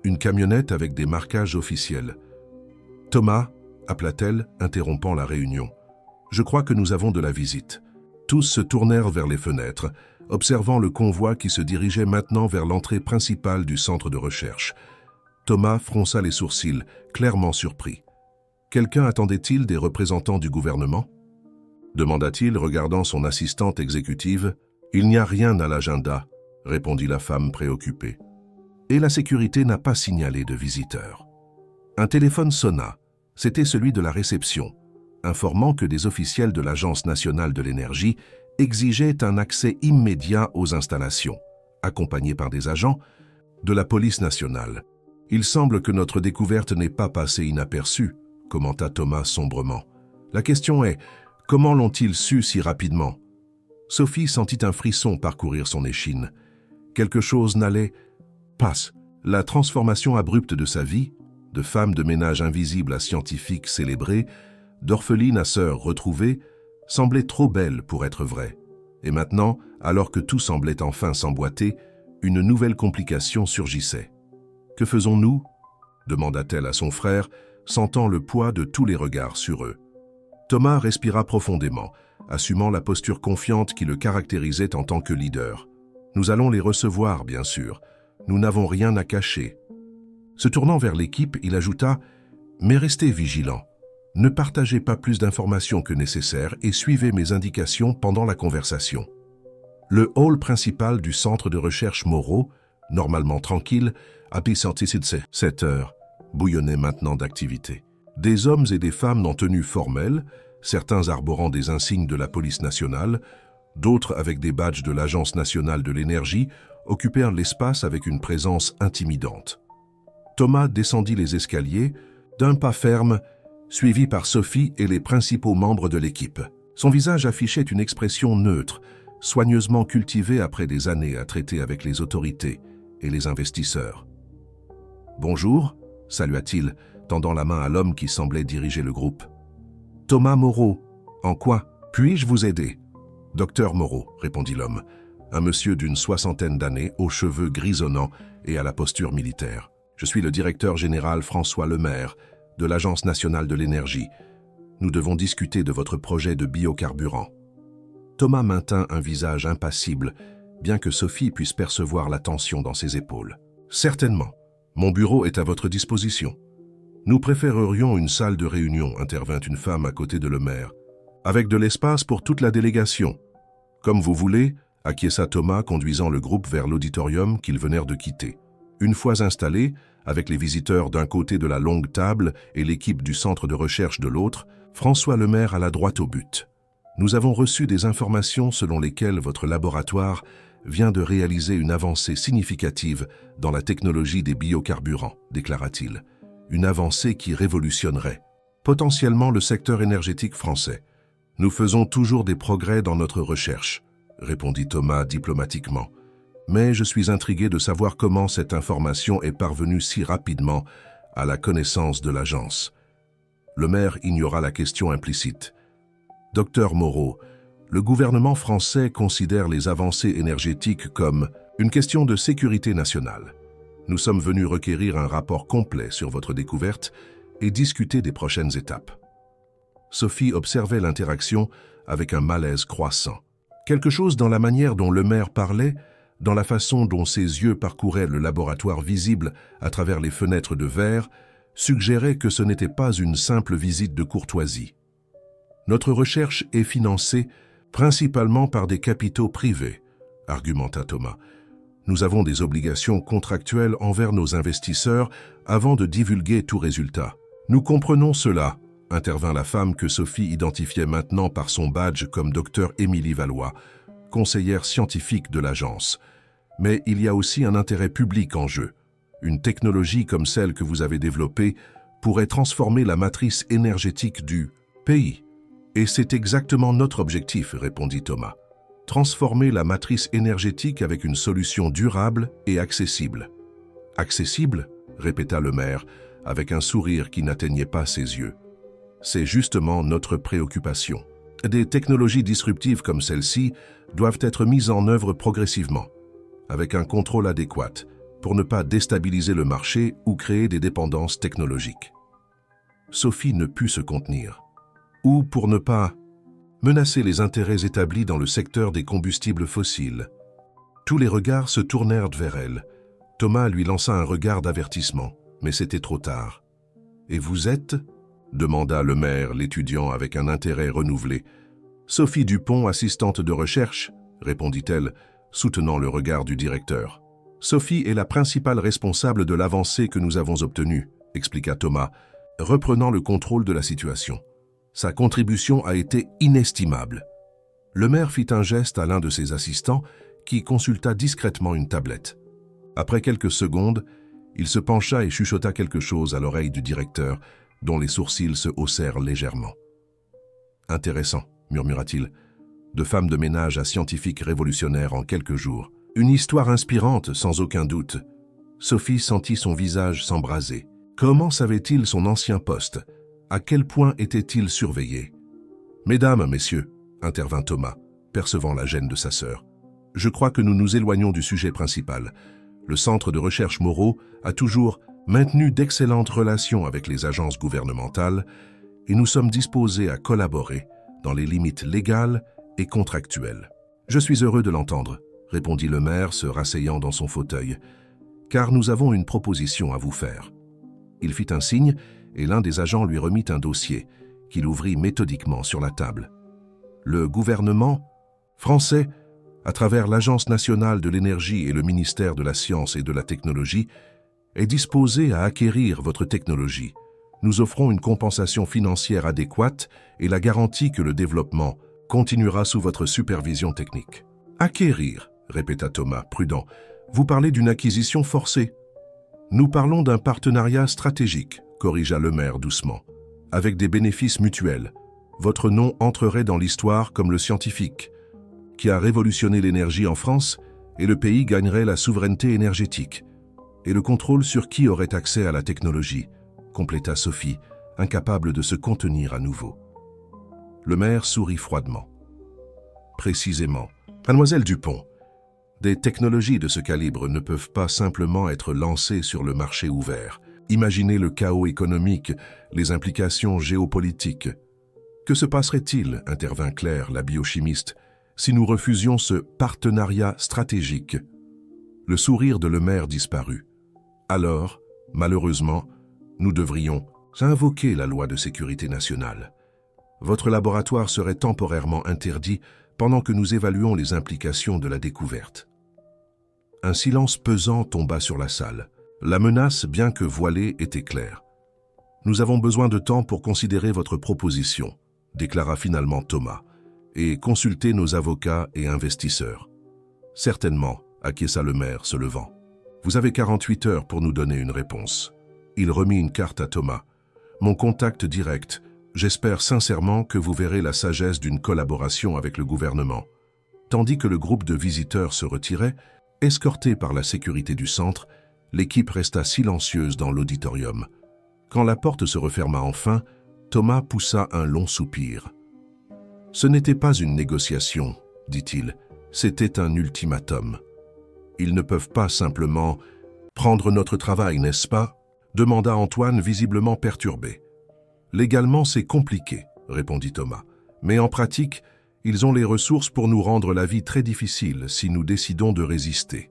une camionnette avec des marquages officiels. « Thomas » appela-t-elle, interrompant la réunion. « Je crois que nous avons de la visite. » Tous se tournèrent vers les fenêtres, observant le convoi qui se dirigeait maintenant vers l'entrée principale du centre de recherche. Thomas fronça les sourcils, clairement surpris. Quelqu'un attendait-il des représentants du gouvernement? Demanda-t-il, regardant son assistante exécutive. « Il n'y a rien à l'agenda, » répondit la femme préoccupée. Et la sécurité n'a pas signalé de visiteurs. Un téléphone sonna. C'était celui de la réception, informant que des officiels de l'Agence nationale de l'énergie exigeaient un accès immédiat aux installations, accompagnés par des agents de la police nationale. « Il semble que notre découverte n'ait pas passé inaperçue, » commenta Thomas sombrement. « La question est, comment l'ont-ils su si rapidement ?» Sophie sentit un frisson parcourir son échine. Quelque chose n'allait pas. La transformation abrupte de sa vie, de femme de ménage invisible à scientifique célébrée, d'orpheline à sœur retrouvée, semblait trop belle pour être vraie. Et maintenant, alors que tout semblait enfin s'emboîter, une nouvelle complication surgissait. « Que faisons-nous » demanda-t-elle à son frère, sentant le poids de tous les regards sur eux. Thomas respira profondément, assumant la posture confiante qui le caractérisait en tant que leader. « Nous allons les recevoir, bien sûr. Nous n'avons rien à cacher. » Se tournant vers l'équipe, il ajouta « Mais restez vigilants. Ne partagez pas plus d'informations que nécessaire et suivez mes indications pendant la conversation. » Le hall principal du centre de recherche Moreau, normalement tranquille, à 7 heures, bouillonnait maintenant d'activité. Des hommes et des femmes en tenue formelle, certains arborant des insignes de la police nationale, d'autres avec des badges de l'Agence nationale de l'énergie, occupèrent l'espace avec une présence intimidante. Thomas descendit les escaliers, d'un pas ferme, suivi par Sophie et les principaux membres de l'équipe. Son visage affichait une expression neutre, soigneusement cultivée après des années à traiter avec les autorités et les investisseurs. « Bonjour » salua-t-il, tendant la main à l'homme qui semblait diriger le groupe. « Thomas Moreau, en quoi puis-je vous aider ?»« Docteur Moreau » répondit l'homme, un monsieur d'une 60aine d'années, aux cheveux grisonnants et à la posture militaire. « Je suis le directeur général François Lemaire, de l'Agence nationale de l'énergie. Nous devons discuter de votre projet de biocarburant. » Thomas maintint un visage impassible, bien que Sophie puisse percevoir la tension dans ses épaules. « Certainement. Mon bureau est à votre disposition. »« Nous préférerions une salle de réunion, » intervint une femme à côté de Lemaire, « avec de l'espace pour toute la délégation. »« Comme vous voulez, » acquiesça Thomas, conduisant le groupe vers l'auditorium qu'ils venèrent de quitter. Une fois installés, avec les visiteurs d'un côté de la longue table et l'équipe du centre de recherche de l'autre, François Lemaire alla droit au but. « Nous avons reçu des informations selon lesquelles votre laboratoire vient de réaliser une avancée significative dans la technologie des biocarburants, déclara-t-il. Une avancée qui révolutionnerait potentiellement le secteur énergétique français. Nous faisons toujours des progrès dans notre recherche, répondit Thomas diplomatiquement. Mais je suis intrigué de savoir comment cette information est parvenue si rapidement à la connaissance de l'agence. Lemaire ignora la question implicite. Docteur Moreau, le gouvernement français considère les avancées énergétiques comme une question de sécurité nationale. Nous sommes venus requérir un rapport complet sur votre découverte et discuter des prochaines étapes. Sophie observait l'interaction avec un malaise croissant. Quelque chose dans la manière dont Lemaire parlait dans la façon dont ses yeux parcouraient le laboratoire visible à travers les fenêtres de verre, suggérait que ce n'était pas une simple visite de courtoisie. Notre recherche est financée principalement par des capitaux privés, argumenta Thomas. Nous avons des obligations contractuelles envers nos investisseurs avant de divulguer tout résultat. Nous comprenons cela, intervint la femme que Sophie identifiait maintenant par son badge comme Dr Émilie Valois, conseillère scientifique de l'agence. Mais il y a aussi un intérêt public en jeu. Une technologie comme celle que vous avez développée pourrait transformer la matrice énergétique du pays. Et c'est exactement notre objectif, répondit Thomas. Transformer la matrice énergétique avec une solution durable et accessible. Accessible, répéta le maire, avec un sourire qui n'atteignait pas ses yeux. C'est justement notre préoccupation. Des technologies disruptives comme celle-ci doivent être mises en œuvre progressivement, avec un contrôle adéquat, pour ne pas déstabiliser le marché ou créer des dépendances technologiques. Sophie ne put se contenir. Ou pour ne pas menacer les intérêts établis dans le secteur des combustibles fossiles. Tous les regards se tournèrent vers elle. Thomas lui lança un regard d'avertissement, mais c'était trop tard. « Et vous êtes » demanda le maire, l'étudiant avec un intérêt renouvelé. « Sophie Dupont, assistante de recherche » répondit-elle, soutenant le regard du directeur. « Sophie est la principale responsable de l'avancée que nous avons obtenue » expliqua Thomas, reprenant le contrôle de la situation. Sa contribution a été inestimable. Le maire fit un geste à l'un de ses assistants qui consulta discrètement une tablette. Après quelques secondes, il se pencha et chuchota quelque chose à l'oreille du directeur, dont les sourcils se haussèrent légèrement. « Intéressant, murmura-t-il. De femme de ménage à scientifique révolutionnaire en quelques jours. Une histoire inspirante, sans aucun doute. » Sophie sentit son visage s'embraser. Comment savait-il son ancien poste ? À quel point était-il surveillé? « Mesdames, messieurs, » intervint Thomas, percevant la gêne de sa sœur, « je crois que nous nous éloignons du sujet principal. Le Centre de recherche Moreau a toujours maintenu d'excellentes relations avec les agences gouvernementales et nous sommes disposés à collaborer dans les limites légales et contractuelles. »« Je suis heureux de l'entendre, » répondit le maire, se rasseyant dans son fauteuil, « car nous avons une proposition à vous faire. » Il fit un signe et l'un des agents lui remit un dossier qu'il ouvrit méthodiquement sur la table. Le gouvernement français, à travers l'Agence nationale de l'énergie et le ministère de la Science et de la Technologie, est disposé à acquérir votre technologie. Nous offrons une compensation financière adéquate et la garantie que le développement continuera sous votre supervision technique. « Acquérir », répéta Thomas, prudent. « Vous parlez d'une acquisition forcée. » « Nous parlons d'un partenariat stratégique, » corrigea le maire doucement, « avec des bénéfices mutuels. Votre nom entrerait dans l'histoire comme le scientifique, qui a révolutionné l'énergie en France, et le pays gagnerait la souveraineté énergétique. Et le contrôle sur qui aurait accès à la technologie, » compléta Sophie, incapable de se contenir à nouveau. Le maire sourit froidement. « Précisément. Mademoiselle Dupont, des technologies de ce calibre ne peuvent pas simplement être lancées sur le marché ouvert. Imaginez le chaos économique, les implications géopolitiques. Que se passerait-il, intervint Claire, la biochimiste, si nous refusions ce partenariat stratégique? Le sourire de le maire disparut. Alors, malheureusement, nous devrions invoquer la loi de sécurité nationale. Votre laboratoire serait temporairement interdit pendant que nous évaluons les implications de la découverte. Un silence pesant tomba sur la salle. La menace, bien que voilée, était claire. « Nous avons besoin de temps pour considérer votre proposition, » déclara finalement Thomas, « et consulter nos avocats et investisseurs. »« Certainement, » acquiesça le maire, se levant. « Vous avez 48 heures pour nous donner une réponse. » Il remit une carte à Thomas. « Mon contact direct. J'espère sincèrement que vous verrez la sagesse d'une collaboration avec le gouvernement. » Tandis que le groupe de visiteurs se retirait, escorté par la sécurité du centre, l'équipe resta silencieuse dans l'auditorium. Quand la porte se referma enfin, Thomas poussa un long soupir. « Ce n'était pas une négociation, » dit-il, « c'était un ultimatum. Ils ne peuvent pas simplement prendre notre travail, n'est-ce pas ?» demanda Antoine, visiblement perturbé. « Légalement, c'est compliqué, » répondit Thomas, « mais en pratique, Ils ont les ressources pour nous rendre la vie très difficile si nous décidons de résister.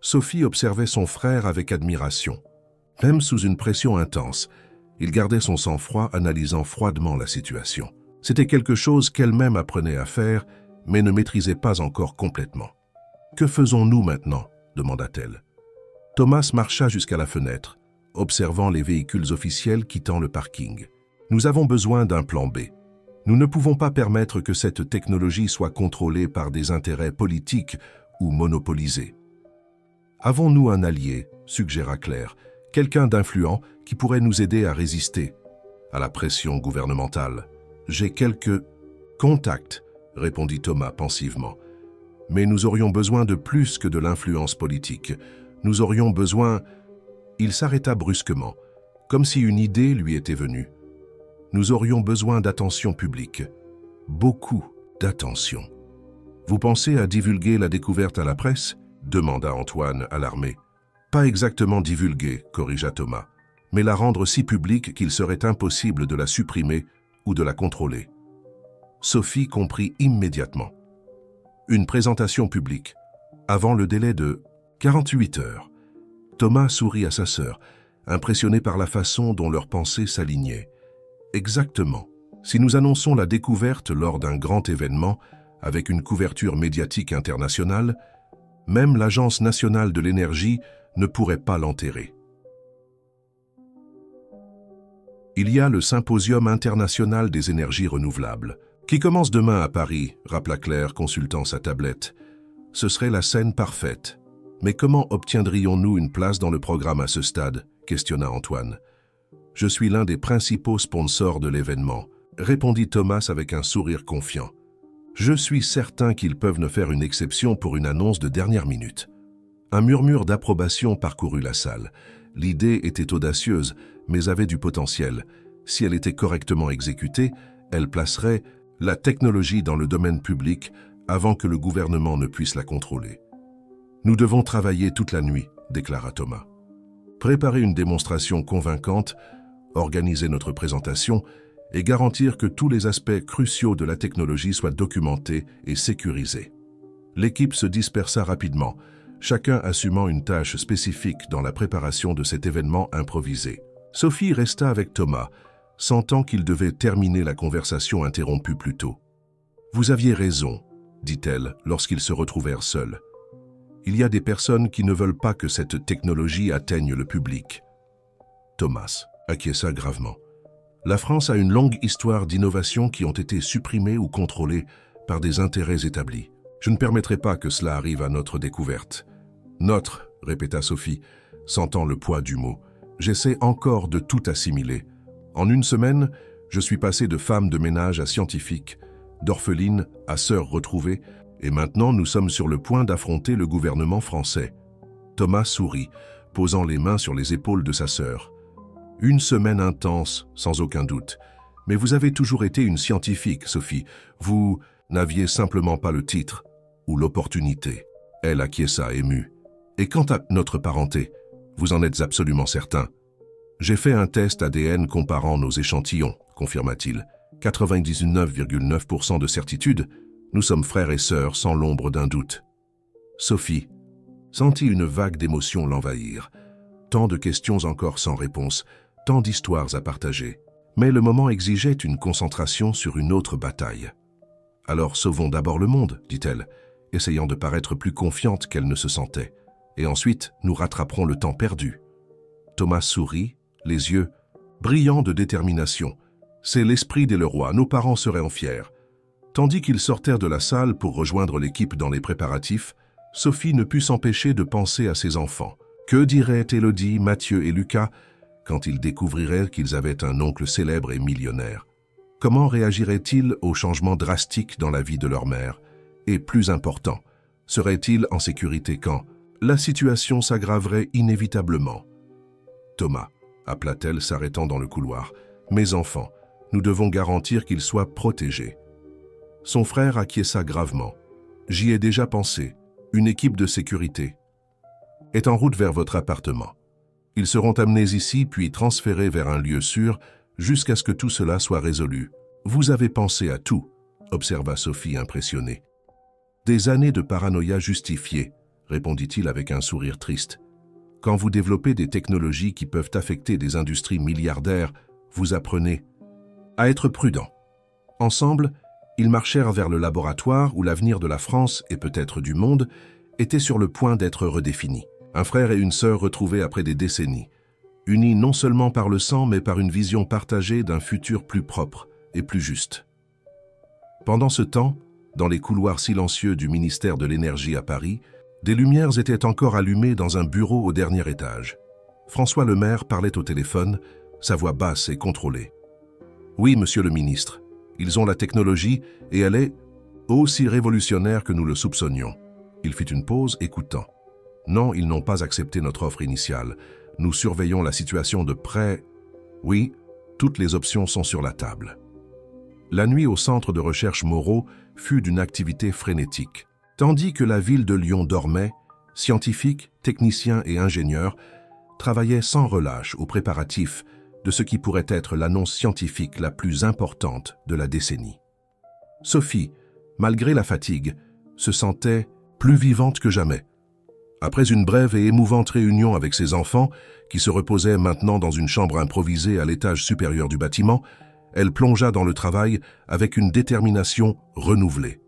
Sophie observait son frère avec admiration. Même sous une pression intense, il gardait son sang-froid, analysant froidement la situation. C'était quelque chose qu'elle-même apprenait à faire, mais ne maîtrisait pas encore complètement. « Que faisons-nous maintenant ?» demanda-t-elle. Thomas marcha jusqu'à la fenêtre, observant les véhicules officiels quittant le parking. « Nous avons besoin d'un plan B. Nous ne pouvons pas permettre que cette technologie soit contrôlée par des intérêts politiques ou monopolisée. » « Avons-nous un allié ?» suggéra Claire, « quelqu'un d'influent qui pourrait nous aider à résister à la pression gouvernementale. »« J'ai quelques contacts, » répondit Thomas pensivement. « Mais nous aurions besoin de plus que de l'influence politique. Nous aurions besoin... » Il s'arrêta brusquement, comme si une idée lui était venue. « Nous aurions besoin d'attention publique. Beaucoup d'attention. »« Vous pensez à divulguer la découverte à la presse ?» demanda Antoine, alarmé. « Pas exactement divulguer, corrigea Thomas, mais la rendre si publique qu'il serait impossible de la supprimer ou de la contrôler. » Sophie comprit immédiatement. Une présentation publique, avant le délai de 48 heures. Thomas sourit à sa sœur, impressionné par la façon dont leurs pensées s'alignaient. Exactement. Si nous annonçons la découverte lors d'un grand événement, avec une couverture médiatique internationale, même l'Agence nationale de l'énergie ne pourrait pas l'enterrer. Il y a le Symposium international des énergies renouvelables, qui commence demain à Paris, rappela Claire, consultant sa tablette. Ce serait la scène parfaite. Mais comment obtiendrions-nous une place dans le programme à ce stade ? Questionna Antoine. Je suis l'un des principaux sponsors de l'événement, répondit Thomas avec un sourire confiant. Je suis certain qu'ils peuvent ne faire une exception pour une annonce de dernière minute. Un murmure d'approbation parcourut la salle. L'idée était audacieuse, mais avait du potentiel. Si elle était correctement exécutée, elle placerait la technologie dans le domaine public avant que le gouvernement ne puisse la contrôler. « Nous devons travailler toute la nuit », déclara Thomas. « Préparer une démonstration convaincante, organiser notre présentation et garantir que tous les aspects cruciaux de la technologie soient documentés et sécurisés. » L'équipe se dispersa rapidement, chacun assumant une tâche spécifique dans la préparation de cet événement improvisé. Sophie resta avec Thomas, sentant qu'il devait terminer la conversation interrompue plus tôt. « Vous aviez raison, » dit-elle lorsqu'ils se retrouvèrent seuls. « Il y a des personnes qui ne veulent pas que cette technologie atteigne le public. » Thomas acquiesça gravement. La France a une longue histoire d'innovations qui ont été supprimées ou contrôlées par des intérêts établis. Je ne permettrai pas que cela arrive à notre découverte. « Notre », répéta Sophie, sentant le poids du mot. « J'essaie encore de tout assimiler. En une semaine, je suis passé de femme de ménage à scientifique, d'orpheline à sœur retrouvée, et maintenant nous sommes sur le point d'affronter le gouvernement français. » Thomas sourit, posant les mains sur les épaules de sa sœur. « Une semaine intense, sans aucun doute. Mais vous avez toujours été une scientifique, Sophie. Vous n'aviez simplement pas le titre ou l'opportunité. » Elle acquiesça émue. « Et quant à notre parenté, vous en êtes absolument certain. » « J'ai fait un test ADN comparant nos échantillons, confirma-t-il. 99,9% de certitude, nous sommes frères et sœurs sans l'ombre d'un doute. » Sophie sentit une vague d'émotions l'envahir. Tant de questions encore sans réponse, tant d'histoires à partager. Mais le moment exigeait une concentration sur une autre bataille. « Alors sauvons d'abord le monde, dit-elle, essayant de paraître plus confiante qu'elle ne se sentait. Et ensuite, nous rattraperons le temps perdu. » Thomas sourit, les yeux brillants de détermination. C'est l'esprit des Leroy, nos parents seraient fiers. Tandis qu'ils sortèrent de la salle pour rejoindre l'équipe dans les préparatifs, Sophie ne put s'empêcher de penser à ses enfants. Que diraient Élodie, Mathieu et Lucas quand ils découvriraient qu'ils avaient un oncle célèbre et millionnaire? Comment réagiraient-ils aux changements drastiques dans la vie de leur mère? Et plus important, seraient-ils en sécurité quand la situation s'aggraverait inévitablement? « Thomas », appela-t-elle s'arrêtant dans le couloir, « mes enfants, nous devons garantir qu'ils soient protégés. » Son frère acquiesça gravement. « J'y ai déjà pensé. Une équipe de sécurité est en route vers votre appartement. Ils seront amenés ici puis transférés vers un lieu sûr jusqu'à ce que tout cela soit résolu. Vous avez pensé à tout. » observa Sophie impressionnée. Des années de paranoïa justifiée, répondit-il avec un sourire triste. Quand vous développez des technologies qui peuvent affecter des industries milliardaires, vous apprenez à être prudent. Ensemble, ils marchèrent vers le laboratoire où l'avenir de la France et peut-être du monde était sur le point d'être redéfini. Un frère et une sœur retrouvés après des décennies, unis non seulement par le sang mais par une vision partagée d'un futur plus propre et plus juste. Pendant ce temps, dans les couloirs silencieux du ministère de l'Énergie à Paris, des lumières étaient encore allumées dans un bureau au dernier étage. François le maire parlait au téléphone, sa voix basse et contrôlée. « Oui, monsieur le ministre, ils ont la technologie et elle est aussi révolutionnaire que nous le soupçonnions. » Il fit une pause, écoutant. « Non, ils n'ont pas accepté notre offre initiale. Nous surveillons la situation de près. Oui, toutes les options sont sur la table. » La nuit au centre de recherche Moreau fut d'une activité frénétique. Tandis que la ville de Lyon dormait, scientifiques, techniciens et ingénieurs travaillaient sans relâche aux préparatifs de ce qui pourrait être l'annonce scientifique la plus importante de la décennie. Sophie, malgré la fatigue, se sentait plus vivante que jamais. Après une brève et émouvante réunion avec ses enfants, qui se reposaient maintenant dans une chambre improvisée à l'étage supérieur du bâtiment, elle plongea dans le travail avec une détermination renouvelée.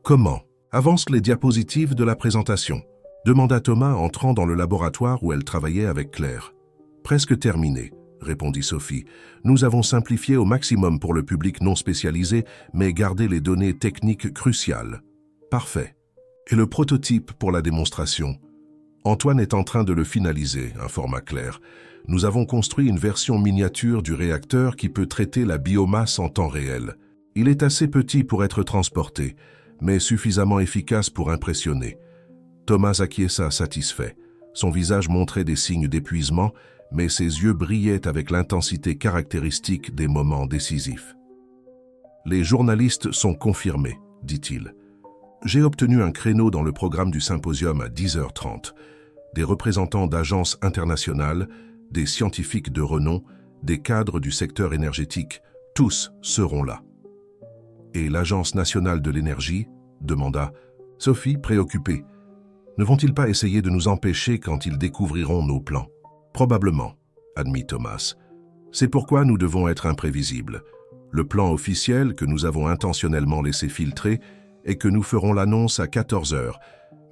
Comment avancent les diapositives de la présentation? Demanda Thomas entrant dans le laboratoire où elle travaillait avec Claire. Presque terminé, répondit Sophie. Nous avons simplifié au maximum pour le public non spécialisé, mais gardé les données techniques cruciales. Parfait. Et le prototype pour la démonstration? Antoine est en train de le finaliser, informa Claire. Nous avons construit une version miniature du réacteur qui peut traiter la biomasse en temps réel. Il est assez petit pour être transporté, mais suffisamment efficace pour impressionner. Thomas acquiesça satisfait. Son visage montrait des signes d'épuisement, mais ses yeux brillaient avec l'intensité caractéristique des moments décisifs. « Les journalistes sont confirmés, dit-il. J'ai obtenu un créneau dans le programme du symposium à 10h30. Des représentants d'agences internationales, des scientifiques de renom, des cadres du secteur énergétique, tous seront là. » Et l'Agence nationale de l'énergie demanda Sophie, préoccupée. Ne vont-ils pas essayer de nous empêcher quand ils découvriront nos plans? Probablement, admit Thomas. C'est pourquoi nous devons être imprévisibles. Le plan officiel que nous avons intentionnellement laissé filtrer est que nous ferons l'annonce à 14h,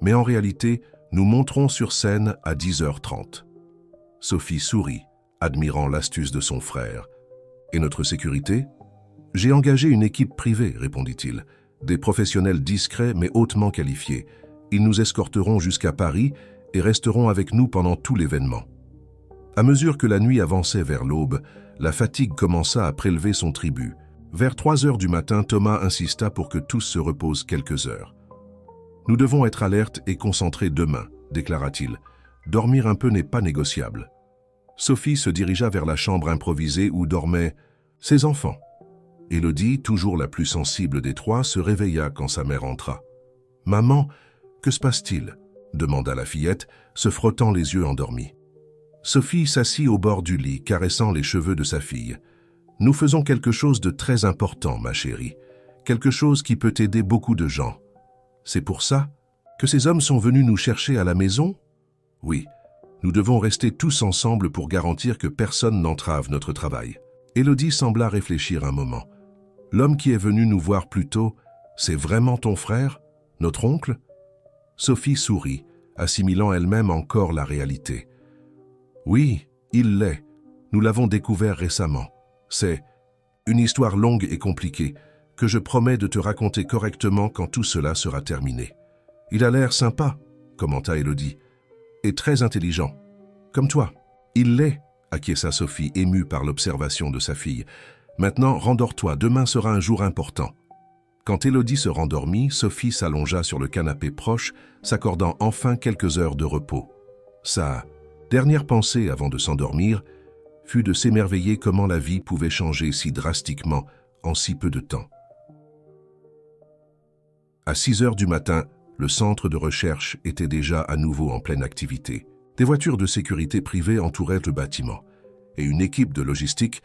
mais en réalité, nous monterons sur scène à 10h30. Sophie sourit, admirant l'astuce de son frère. Et notre sécurité? J'ai engagé une équipe privée, répondit-il. Des professionnels discrets mais hautement qualifiés. Ils nous escorteront jusqu'à Paris et resteront avec nous pendant tout l'événement. À mesure que la nuit avançait vers l'aube, la fatigue commença à prélever son tribut. Vers 3h du matin, Thomas insista pour que tous se reposent quelques heures. « Nous devons être alertes et concentrés demain, déclara-t-il. Dormir un peu n'est pas négociable. » Sophie se dirigea vers la chambre improvisée où dormaient ses enfants. Élodie, toujours la plus sensible des trois, se réveilla quand sa mère entra. « Maman, que se passe-t-il » demanda la fillette, se frottant les yeux endormis. Sophie s'assit au bord du lit, caressant les cheveux de sa fille. « Nous faisons quelque chose de très important, ma chérie. Quelque chose qui peut aider beaucoup de gens. C'est pour ça que ces hommes sont venus nous chercher à la maison? Oui, nous devons rester tous ensemble pour garantir que personne n'entrave notre travail. » Élodie sembla réfléchir un moment. « L'homme qui est venu nous voir plus tôt, c'est vraiment ton frère, notre oncle ?» Sophie sourit, assimilant elle-même encore la réalité. « Oui, il l'est. Nous l'avons découvert récemment. C'est une histoire longue et compliquée que je promets de te raconter correctement quand tout cela sera terminé. Il a l'air sympa, commenta Élodie, et très intelligent. Comme toi. Il l'est, acquiesça Sophie, émue par l'observation de sa fille. Maintenant, rendors-toi, demain sera un jour important. Quand Élodie se rendormit, Sophie s'allongea sur le canapé proche, s'accordant enfin quelques heures de repos. Sa dernière pensée avant de s'endormir fut de s'émerveiller comment la vie pouvait changer si drastiquement en si peu de temps. À 6h du matin, le centre de recherche était déjà à nouveau en pleine activité. Des voitures de sécurité privée entouraient le bâtiment, et une équipe de logistique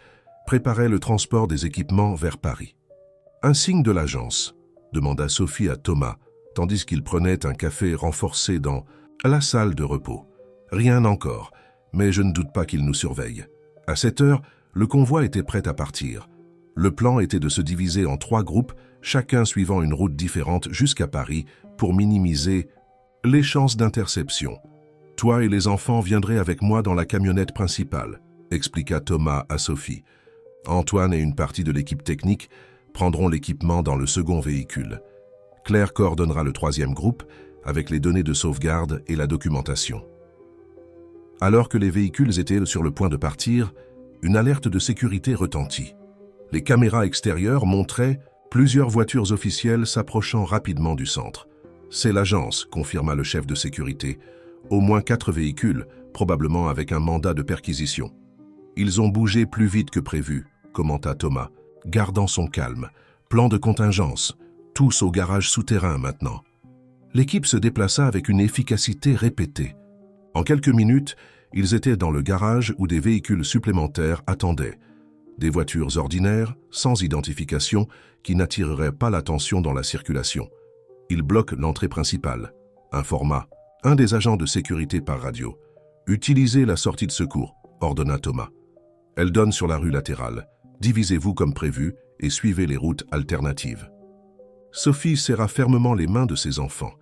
préparait le transport des équipements vers Paris. « Un signe de l'agence ?» demanda Sophie à Thomas, tandis qu'il prenait un café renforcé dans la salle de repos. « Rien encore, mais je ne doute pas qu'il nous surveille. » À 7 heures, le convoi était prêt à partir. Le plan était de se diviser en 3 groupes, chacun suivant une route différente jusqu'à Paris pour minimiser les chances d'interception. « Toi et les enfants viendraient avec moi dans la camionnette principale », expliqua Thomas à Sophie. « Antoine et une partie de l'équipe technique prendront l'équipement dans le second véhicule. Claire coordonnera le 3e groupe avec les données de sauvegarde et la documentation. » Alors que les véhicules étaient sur le point de partir, une alerte de sécurité retentit. Les caméras extérieures montraient plusieurs voitures officielles s'approchant rapidement du centre. « C'est l'agence », confirma le chef de sécurité. « Au moins 4 véhicules, probablement avec un mandat de perquisition. »« Ils ont bougé plus vite que prévu », commenta Thomas, gardant son calme. « Plan de contingence, tous au garage souterrain maintenant. » L'équipe se déplaça avec une efficacité répétée. En quelques minutes, ils étaient dans le garage où des véhicules supplémentaires attendaient. Des voitures ordinaires, sans identification, qui n'attireraient pas l'attention dans la circulation. Ils bloquent l'entrée principale. Informa un des agents de sécurité par radio. « Utilisez la sortie de secours », ordonna Thomas. « Elle donne sur la rue latérale. Divisez-vous comme prévu et suivez les routes alternatives. » Sophie serra fermement les mains de ses enfants,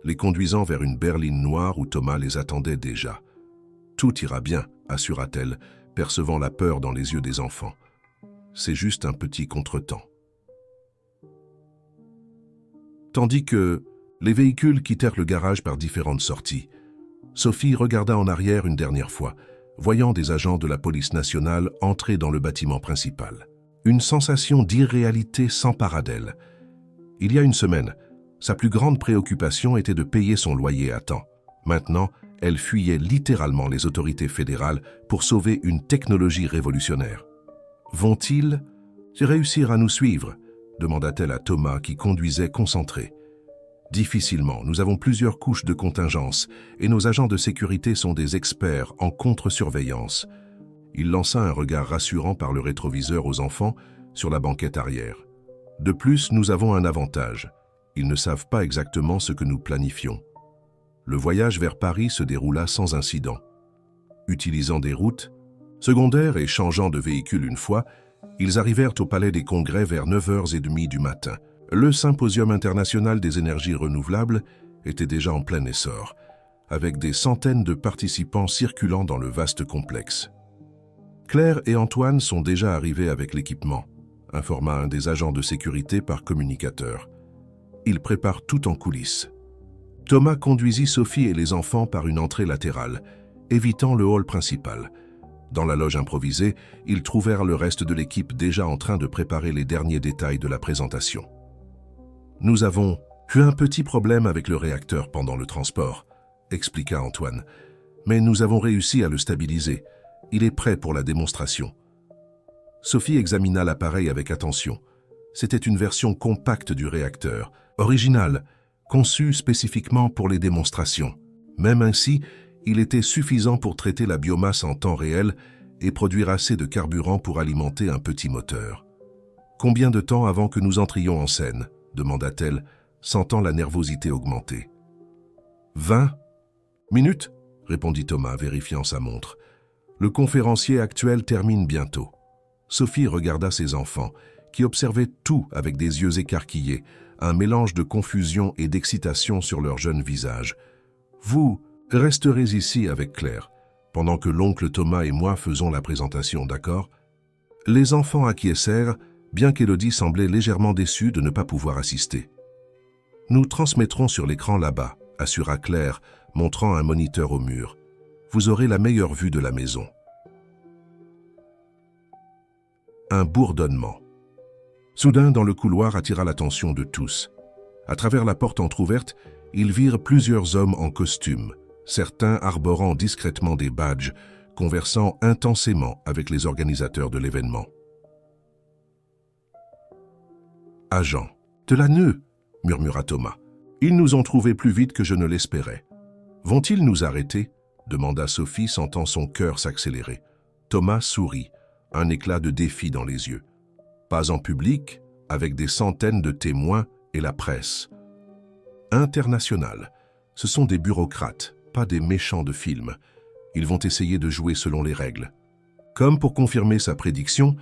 les conduisant vers une berline noire où Thomas les attendait déjà. « Tout ira bien », assura-t-elle, percevant la peur dans les yeux des enfants. « C'est juste un petit contretemps. » Tandis que les véhicules quittèrent le garage par différentes sorties, Sophie regarda en arrière une dernière fois, voyant des agents de la police nationale entrer dans le bâtiment principal. Une sensation d'irréalité s'empara d'elle. Il y a une semaine, sa plus grande préoccupation était de payer son loyer à temps. Maintenant, elle fuyait littéralement les autorités fédérales pour sauver une technologie révolutionnaire. « Vont-ils réussir à nous suivre ?» demanda-t-elle à Thomas qui conduisait concentré. « Difficilement, nous avons plusieurs couches de contingence et nos agents de sécurité sont des experts en contre-surveillance. » Il lança un regard rassurant par le rétroviseur aux enfants sur la banquette arrière. « De plus, nous avons un avantage. Ils ne savent pas exactement ce que nous planifions. » Le voyage vers Paris se déroula sans incident. Utilisant des routes secondaires et changeant de véhicule une fois, ils arrivèrent au Palais des Congrès vers 9h30 du matin. Le Symposium international des énergies renouvelables était déjà en plein essor, avec des centaines de participants circulant dans le vaste complexe. « Claire et Antoine sont déjà arrivés avec l'équipement », informa un des agents de sécurité par communicateur. « Ils préparent tout en coulisses. » Thomas conduisit Sophie et les enfants par une entrée latérale, évitant le hall principal. Dans la loge improvisée, ils trouvèrent le reste de l'équipe déjà en train de préparer les derniers détails de la présentation. « Nous avons eu un petit problème avec le réacteur pendant le transport », expliqua Antoine. « Mais nous avons réussi à le stabiliser. Il est prêt pour la démonstration. » Sophie examina l'appareil avec attention. C'était une version compacte du réacteur, originale, conçue spécifiquement pour les démonstrations. Même ainsi, il était suffisant pour traiter la biomasse en temps réel et produire assez de carburant pour alimenter un petit moteur. « Combien de temps avant que nous entrions en scène ?» demanda-t-elle, sentant la nervosité augmenter. « 20 minutes ?» répondit Thomas, vérifiant sa montre. « Le conférencier actuel termine bientôt. » Sophie regarda ses enfants, qui observaient tout avec des yeux écarquillés, un mélange de confusion et d'excitation sur leurs jeunes visages. « Vous resterez ici avec Claire, pendant que l'oncle Thomas et moi faisons la présentation, d'accord ?» Les enfants acquiescèrent, bien qu'Élodie semblait légèrement déçue de ne pas pouvoir assister. « Nous transmettrons sur l'écran là-bas », assura Claire, montrant un moniteur au mur. « Vous aurez la meilleure vue de la maison. » Un bourdonnement. Soudain, dans le couloir, attira l'attention de tous. À travers la porte entr'ouverte, ils virent plusieurs hommes en costume, certains arborant discrètement des badges, conversant intensément avec les organisateurs de l'événement. « Agent, de la nœud !» murmura Thomas. « Ils nous ont trouvés plus vite que je ne l'espérais. »« Vont-ils nous arrêter ?» demanda Sophie, sentant son cœur s'accélérer. Thomas sourit. un éclat de défi dans les yeux. Pas en public, avec des centaines de témoins et la presse. International, ce sont des bureaucrates, pas des méchants de film. Ils vont essayer de jouer selon les règles. Comme pour confirmer sa prédiction,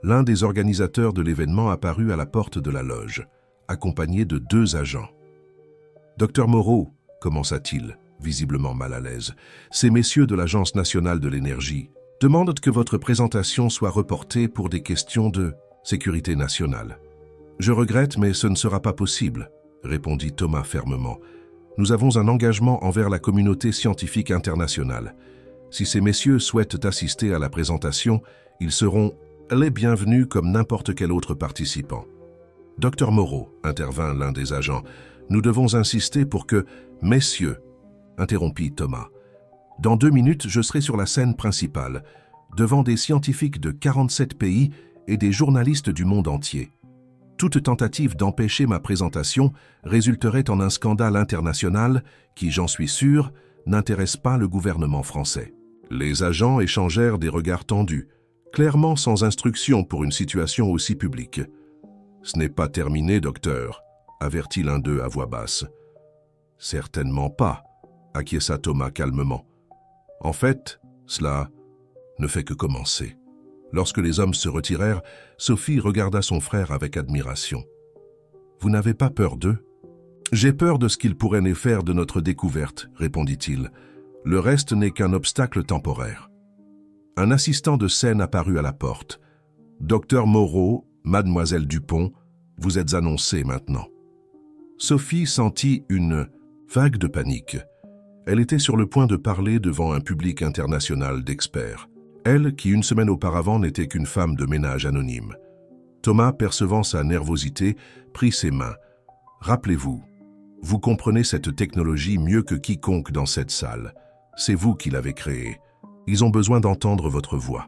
l'un des organisateurs de l'événement apparut à la porte de la loge, accompagné de 2 agents. « Docteur Moreau », commença-t-il, visiblement mal à l'aise, « ces messieurs de l'Agence nationale de l'énergie demandent que votre présentation soit reportée pour des questions de sécurité nationale. »« Je regrette, mais ce ne sera pas possible, » répondit Thomas fermement. « Nous avons un engagement envers la communauté scientifique internationale. Si ces messieurs souhaitent assister à la présentation, ils seront les bienvenus comme n'importe quel autre participant. »« Docteur Moreau, » intervint l'un des agents, « nous devons insister pour que, messieurs, » interrompit Thomas. « Dans 2 minutes, je serai sur la scène principale, devant des scientifiques de 47 pays et des journalistes du monde entier. Toute tentative d'empêcher ma présentation résulterait en un scandale international qui, j'en suis sûr, n'intéresse pas le gouvernement français. » Les agents échangèrent des regards tendus, clairement sans instruction pour une situation aussi publique. « Ce n'est pas terminé, docteur, » avertit l'un d'eux à voix basse. « Certainement pas, » acquiesça Thomas calmement. « En fait, cela ne fait que commencer. » Lorsque les hommes se retirèrent, Sophie regarda son frère avec admiration. « Vous n'avez pas peur d'eux ?»« J'ai peur de ce qu'ils pourraient nous faire de notre découverte, » répondit-il. « Le reste n'est qu'un obstacle temporaire. » Un assistant de scène apparut à la porte. « Docteur Moreau, mademoiselle Dupont, vous êtes annoncés maintenant. » Sophie sentit une vague de panique. Elle était sur le point de parler devant un public international d'experts. Elle, qui 1 semaine auparavant n'était qu'une femme de ménage anonyme. Thomas, percevant sa nervosité, prit ses mains. « Rappelez-vous, vous comprenez cette technologie mieux que quiconque dans cette salle. C'est vous qui l'avez créée. Ils ont besoin d'entendre votre voix. »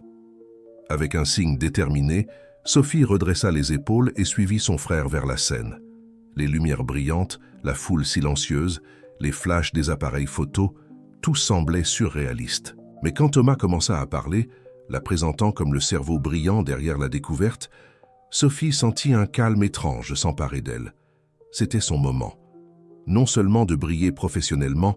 Avec un signe déterminé, Sophie redressa les épaules et suivit son frère vers la scène. Les lumières brillantes, la foule silencieuse, les flashs des appareils photos, tout semblait surréaliste. Mais quand Thomas commença à parler, la présentant comme le cerveau brillant derrière la découverte, Sophie sentit un calme étrange s'emparer d'elle. C'était son moment. Non seulement de briller professionnellement,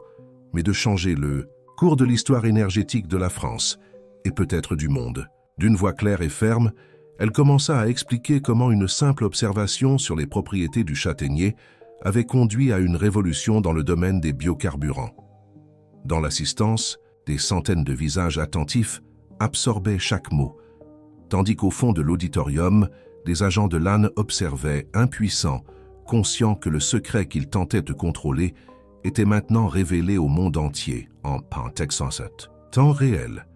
mais de changer le cours de l'histoire énergétique de la France, et peut-être du monde. D'une voix claire et ferme, elle commença à expliquer comment une simple observation sur les propriétés du châtaignier avait conduit à une révolution dans le domaine des biocarburants. Dans l'assistance, des centaines de visages attentifs absorbaient chaque mot, tandis qu'au fond de l'auditorium, des agents de l'AN observaient, impuissants, conscients que le secret qu'ils tentaient de contrôler était maintenant révélé au monde entier en temps réel.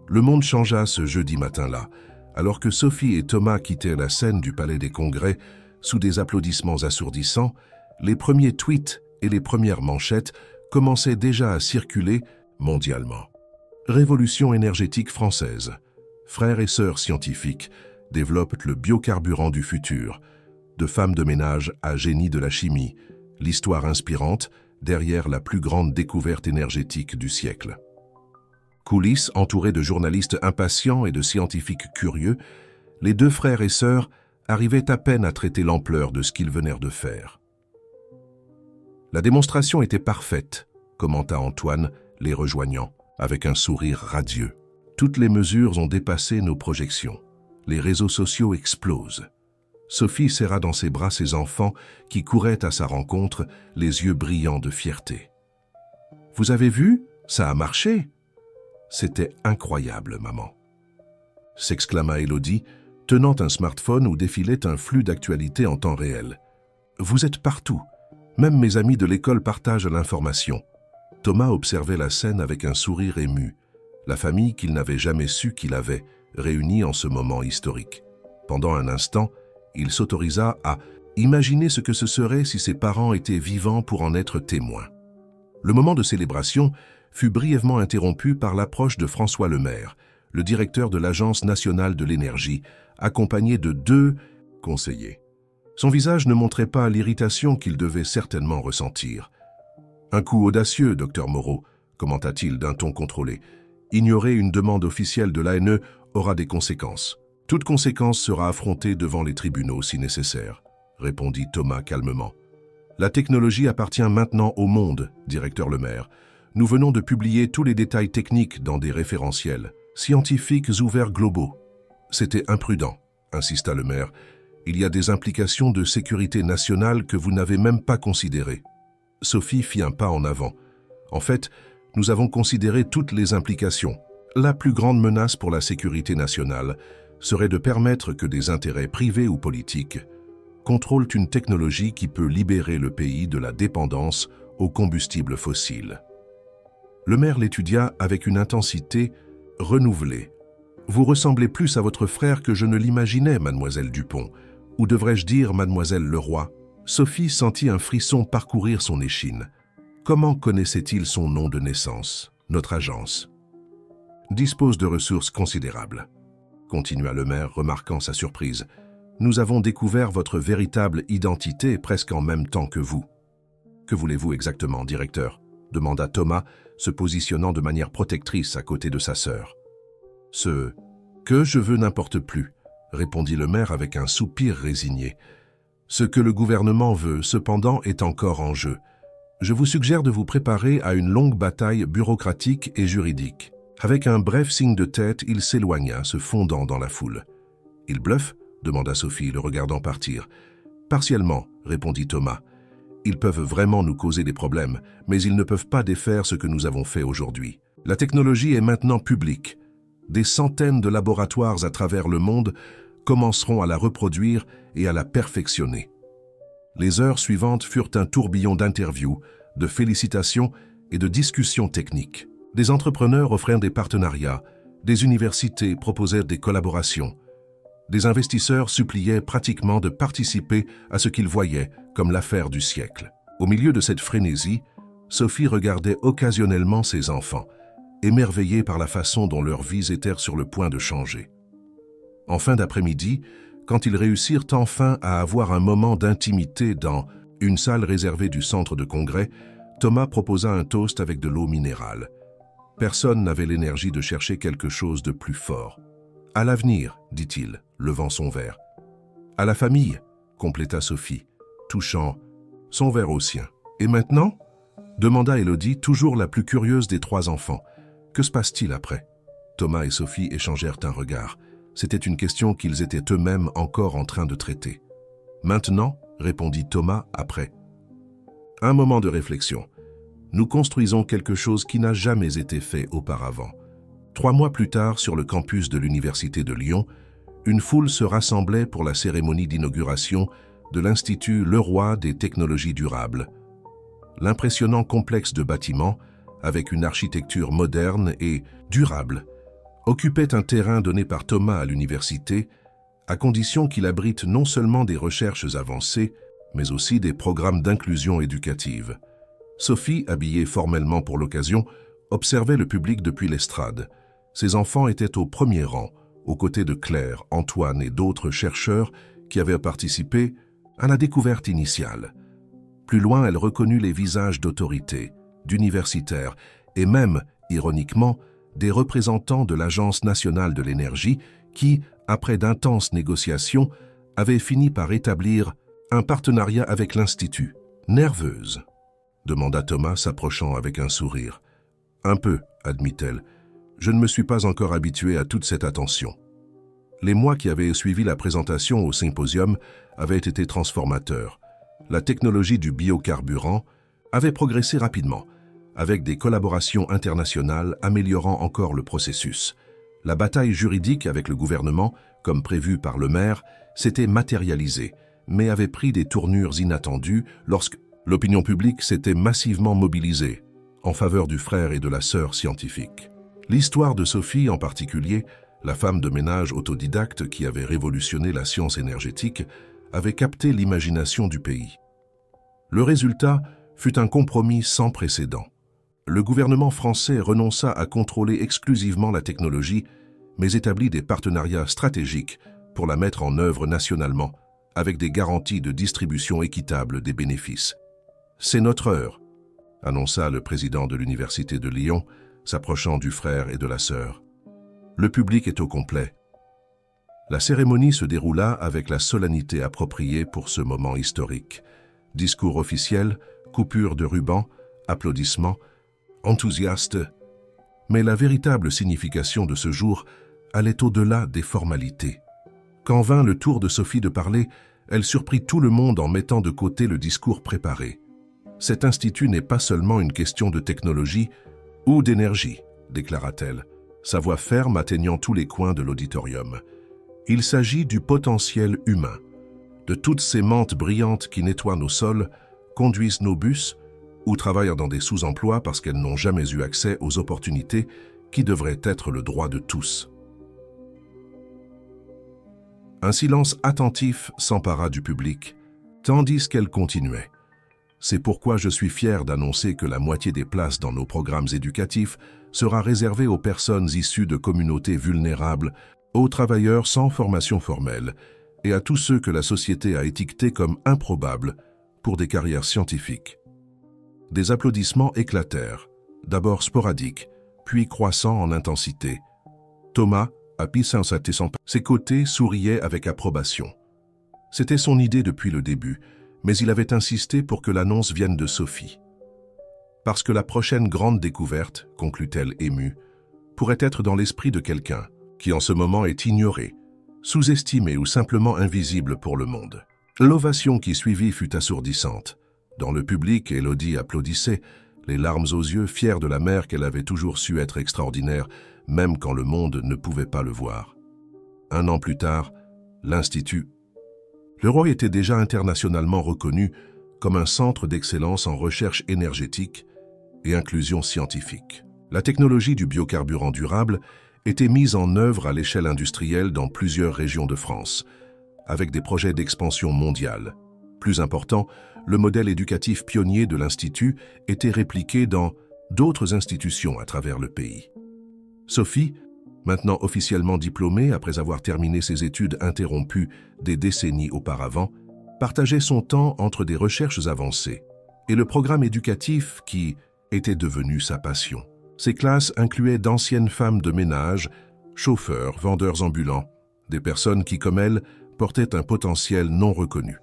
Le monde changea ce jeudi matin-là, alors que Sophie et Thomas quittaient la scène du Palais des Congrès sous des applaudissements assourdissants. Les premiers tweets et les premières manchettes commençaient déjà à circuler mondialement. Révolution énergétique française. Frères et sœurs scientifiques développent le biocarburant du futur. De femmes de ménage à génie de la chimie. L'histoire inspirante derrière la plus grande découverte énergétique du siècle. Coulisses entourées de journalistes impatients et de scientifiques curieux, les 2 frères et sœurs arrivaient à peine à traiter l'ampleur de ce qu'ils venèrent de faire. La démonstration était parfaite, commenta Antoine, les rejoignant, avec un sourire radieux. Toutes les mesures ont dépassé nos projections. Les réseaux sociaux explosent. Sophie serra dans ses bras ses enfants qui couraient à sa rencontre, les yeux brillants de fierté. « Vous avez vu? Ça a marché !»« C'était incroyable, maman !» s'exclama Élodie, tenant un smartphone où défilait un flux d'actualité en temps réel. « Vous êtes partout. Même mes amis de l'école partagent l'information. » Thomas observait la scène avec un sourire ému, la famille qu'il n'avait jamais su qu'il avait, réunie en ce moment historique. Pendant un instant, il s'autorisa à imaginer ce que ce serait si ses parents étaient vivants pour en être témoins. Le moment de célébration fut brièvement interrompu par l'approche de François Lemaire, le directeur de l'Agence nationale de l'énergie, accompagné de 2 conseillers. Son visage ne montrait pas l'irritation qu'il devait certainement ressentir. « Un coup audacieux, docteur Moreau », commenta-t-il d'un ton contrôlé. « Ignorer une demande officielle de l'ANE aura des conséquences. Toute conséquence sera affrontée devant les tribunaux si nécessaire, répondit Thomas calmement. La technologie appartient maintenant au monde, directeur Lemaire. Nous venons de publier tous les détails techniques dans des référentiels scientifiques ouverts globaux. C'était imprudent, insista Lemaire. Il y a des implications de sécurité nationale que vous n'avez même pas considérées. Sophie fit un pas en avant. En fait, nous avons considéré toutes les implications. La plus grande menace pour la sécurité nationale serait de permettre que des intérêts privés ou politiques contrôlent une technologie qui peut libérer le pays de la dépendance aux combustibles fossiles. Lemaire l'étudia avec une intensité renouvelée. Vous ressemblez plus à votre frère que je ne l'imaginais, mademoiselle Dupont, ou devrais-je dire mademoiselle Leroy. Sophie sentit un frisson parcourir son échine. Comment connaissait-il son nom de naissance, notre agence? Dispose de ressources considérables, continua Lemaire, remarquant sa surprise. Nous avons découvert votre véritable identité presque en même temps que vous. Que voulez-vous exactement, directeur? Demanda Thomas, se positionnant de manière protectrice à côté de sa sœur. Ce que je veux n'importe plus, répondit Lemaire avec un soupir résigné. Ce que le gouvernement veut, cependant, est encore en jeu. Je vous suggère de vous préparer à une longue bataille bureaucratique et juridique. Avec un bref signe de tête, il s'éloigna, se fondant dans la foule. « Il bluffe » demanda Sophie, le regardant partir. « Partiellement » répondit Thomas. « Ils peuvent vraiment nous causer des problèmes, mais ils ne peuvent pas défaire ce que nous avons fait aujourd'hui. La technologie est maintenant publique. Des centaines de laboratoires à travers le monde commenceront à la reproduire et à la perfectionner. » Les heures suivantes furent un tourbillon d'interviews, de félicitations et de discussions techniques. Des entrepreneurs offrirent des partenariats, des universités proposèrent des collaborations. Des investisseurs suppliaient pratiquement de participer à ce qu'ils voyaient comme l'affaire du siècle. Au milieu de cette frénésie, Sophie regardait occasionnellement ses enfants, émerveillée par la façon dont leurs vies étaient sur le point de changer. En fin d'après-midi, quand ils réussirent enfin à avoir un moment d'intimité dans une salle réservée du centre de congrès, Thomas proposa un toast avec de l'eau minérale. Personne n'avait l'énergie de chercher quelque chose de plus fort. « À l'avenir », dit-il, levant son verre. « À la famille », compléta Sophie, touchant son verre au sien. « Et maintenant » demanda Élodie, toujours la plus curieuse des trois enfants. « Que se passe-t-il après » Thomas et Sophie échangèrent un regard. C'était une question qu'ils étaient eux-mêmes encore en train de traiter. « Maintenant » répondit Thomas après. Un moment de réflexion. Nous construisons quelque chose qui n'a jamais été fait auparavant. 3 mois plus tard, sur le campus de l'Université de Lyon, une foule se rassemblait pour la cérémonie d'inauguration de l'Institut Leroy des technologies durables. L'impressionnant complexe de bâtiments, avec une architecture moderne et durable, occupait un terrain donné par Thomas à l'université, à condition qu'il abrite non seulement des recherches avancées, mais aussi des programmes d'inclusion éducative. Sophie, habillée formellement pour l'occasion, observait le public depuis l'estrade. Ses enfants étaient au premier rang, aux côtés de Claire, Antoine et d'autres chercheurs qui avaient participé à la découverte initiale. Plus loin, elle reconnut les visages d'autorités, d'universitaires et même, ironiquement, des représentants de l'Agence nationale de l'énergie qui, après d'intenses négociations, avaient fini par établir un partenariat avec l'Institut. Nerveuse, demanda Thomas, s'approchant avec un sourire. Un peu, admit-elle. Je ne me suis pas encore habitué à toute cette attention. Les mois qui avaient suivi la présentation au symposium avaient été transformateurs. La technologie du biocarburant avait progressé rapidement, avec des collaborations internationales améliorant encore le processus. La bataille juridique avec le gouvernement, comme prévu par Lemaire, s'était matérialisée, mais avait pris des tournures inattendues lorsque l'opinion publique s'était massivement mobilisée en faveur du frère et de la sœur scientifique. L'histoire de Sophie en particulier, la femme de ménage autodidacte qui avait révolutionné la science énergétique, avait capté l'imagination du pays. Le résultat fut un compromis sans précédent. Le gouvernement français renonça à contrôler exclusivement la technologie, mais établit des partenariats stratégiques pour la mettre en œuvre nationalement, avec des garanties de distribution équitable des bénéfices. « C'est notre heure », annonça le président de l'Université de Lyon, s'approchant du frère et de la sœur. Le public est au complet. La cérémonie se déroula avec la solennité appropriée pour ce moment historique. Discours officiel, coupure de ruban, applaudissements, enthousiastes. Mais la véritable signification de ce jour allait au-delà des formalités. Quand vint le tour de Sophie de parler, elle surprit tout le monde en mettant de côté le discours préparé. Cet institut n'est pas seulement une question de technologie ou d'énergie, déclara-t-elle, sa voix ferme atteignant tous les coins de l'auditorium. Il s'agit du potentiel humain, de toutes ces mentes brillantes qui nettoient nos sols, conduisent nos bus ou travaillent dans des sous-emplois parce qu'elles n'ont jamais eu accès aux opportunités qui devraient être le droit de tous. Un silence attentif s'empara du public, tandis qu'elle continuait. C'est pourquoi je suis fier d'annoncer que la moitié des places dans nos programmes éducatifs sera réservée aux personnes issues de communautés vulnérables, aux travailleurs sans formation formelle et à tous ceux que la société a étiquetés comme improbables pour des carrières scientifiques. Des applaudissements éclatèrent, d'abord sporadiques, puis croissants en intensité. Thomas, appuyé sur ses côtés, souriait avec approbation. C'était son idée depuis le début, mais il avait insisté pour que l'annonce vienne de Sophie. Parce que la prochaine grande découverte, conclut-elle émue, pourrait être dans l'esprit de quelqu'un qui en ce moment est ignoré, sous-estimé ou simplement invisible pour le monde. L'ovation qui suivit fut assourdissante. Dans le public, Élodie applaudissait, les larmes aux yeux, fière de la mère qu'elle avait toujours su être extraordinaire, même quand le monde ne pouvait pas le voir. 1 an plus tard, l'Institut. Le Roy était déjà internationalement reconnu comme un centre d'excellence en recherche énergétique et inclusion scientifique. La technologie du biocarburant durable était mise en œuvre à l'échelle industrielle dans plusieurs régions de France, avec des projets d'expansion mondiale. Plus important, le modèle éducatif pionnier de l'Institut était répliqué dans d'autres institutions à travers le pays. Sophie, maintenant officiellement diplômée après avoir terminé ses études interrompues des décennies auparavant, partageait son temps entre des recherches avancées et le programme éducatif qui était devenu sa passion. Ces classes incluaient d'anciennes femmes de ménage, chauffeurs, vendeurs ambulants, des personnes qui, comme elle, portaient un potentiel non reconnu.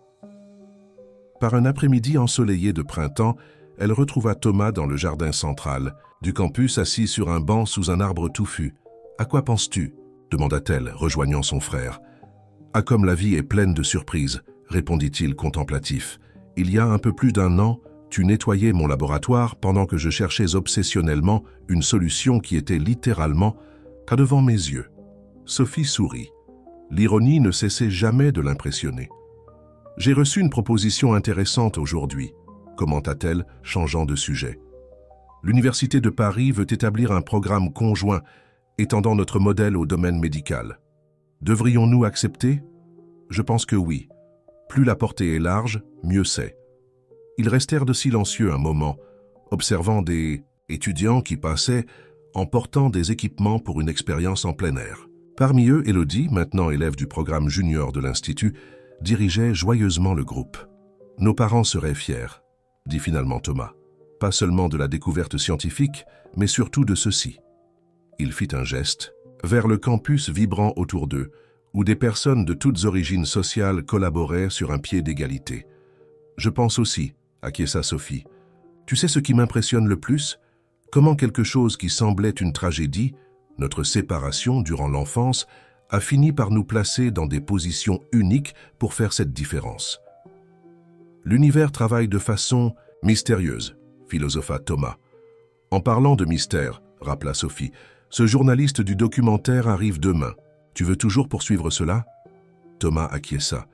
Par un après-midi ensoleillé de printemps, elle retrouva Thomas dans le jardin central du campus assis sur un banc sous un arbre touffu. « À quoi penses-tu » demanda-t-elle, rejoignant son frère. « Ah, comme la vie est pleine de surprises » répondit-il contemplatif. « Il y a un peu plus d'1 an, tu nettoyais mon laboratoire pendant que je cherchais obsessionnellement une solution qui était littéralement devant mes yeux. » Sophie sourit. L'ironie ne cessait jamais de l'impressionner. « J'ai reçu une proposition intéressante aujourd'hui » commenta-t-elle, changeant de sujet. L'Université de Paris veut établir un programme conjoint étendant notre modèle au domaine médical. Devrions-nous accepter? Je pense que oui. Plus la portée est large, mieux c'est. Ils restèrent de silencieux un moment, observant des étudiants qui passaient en portant des équipements pour une expérience en plein air. Parmi eux, Élodie, maintenant élève du programme junior de l'Institut, dirigeait joyeusement le groupe. « Nos parents seraient fiers », dit finalement Thomas. « Pas seulement de la découverte scientifique, mais surtout de ceci. » Il fit un geste vers le campus vibrant autour d'eux, où des personnes de toutes origines sociales collaboraient sur un pied d'égalité. « Je pense aussi », acquiesça Sophie. « Tu sais ce qui m'impressionne le plus? Comment quelque chose qui semblait une tragédie, notre séparation durant l'enfance, a fini par nous placer dans des positions uniques pour faire cette différence. L'univers travaille de façon mystérieuse, philosopha Thomas. En parlant de mystère, rappela Sophie, ce journaliste du documentaire arrive demain. Tu veux toujours poursuivre cela? Thomas acquiesça.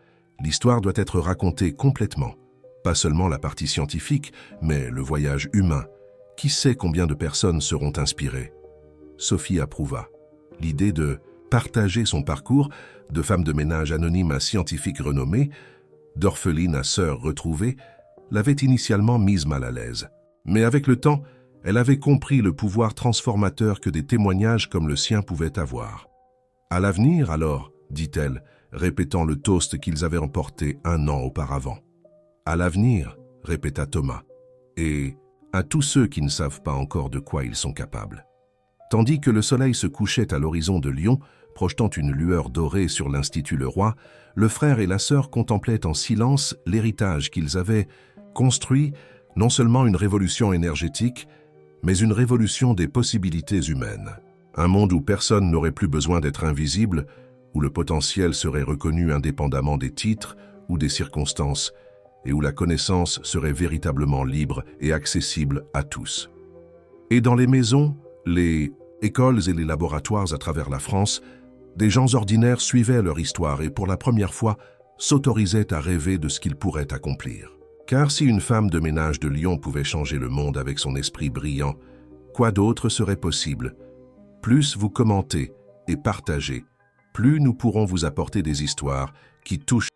L'histoire doit être racontée complètement. Pas seulement la partie scientifique, mais le voyage humain. Qui sait combien de personnes seront inspirées? Sophie approuva. L'idée de partager son parcours, de femme de ménage anonyme à scientifique renommée, d'orpheline à sœur retrouvée, l'avait initialement mise mal à l'aise. Mais avec le temps, elle avait compris le pouvoir transformateur que des témoignages comme le sien pouvaient avoir. « À l'avenir, alors », dit-elle, répétant le toast qu'ils avaient emporté 1 an auparavant. « À l'avenir », répéta Thomas, « et à tous ceux qui ne savent pas encore de quoi ils sont capables. » Tandis que le soleil se couchait à l'horizon de Lyon, projetant une lueur dorée sur l'Institut Leroy, le frère et la sœur contemplaient en silence l'héritage qu'ils avaient construit, non seulement une révolution énergétique, mais une révolution des possibilités humaines. Un monde où personne n'aurait plus besoin d'être invisible, où le potentiel serait reconnu indépendamment des titres ou des circonstances, et où la connaissance serait véritablement libre et accessible à tous. Et dans les maisons, les écoles et les laboratoires à travers la France, des gens ordinaires suivaient leur histoire et pour la première fois s'autorisaient à rêver de ce qu'ils pourraient accomplir. Car si une femme de ménage de Lyon pouvait changer le monde avec son esprit brillant, quoi d'autre serait possible? Plus vous commentez et partagez, plus nous pourrons vous apporter des histoires qui touchent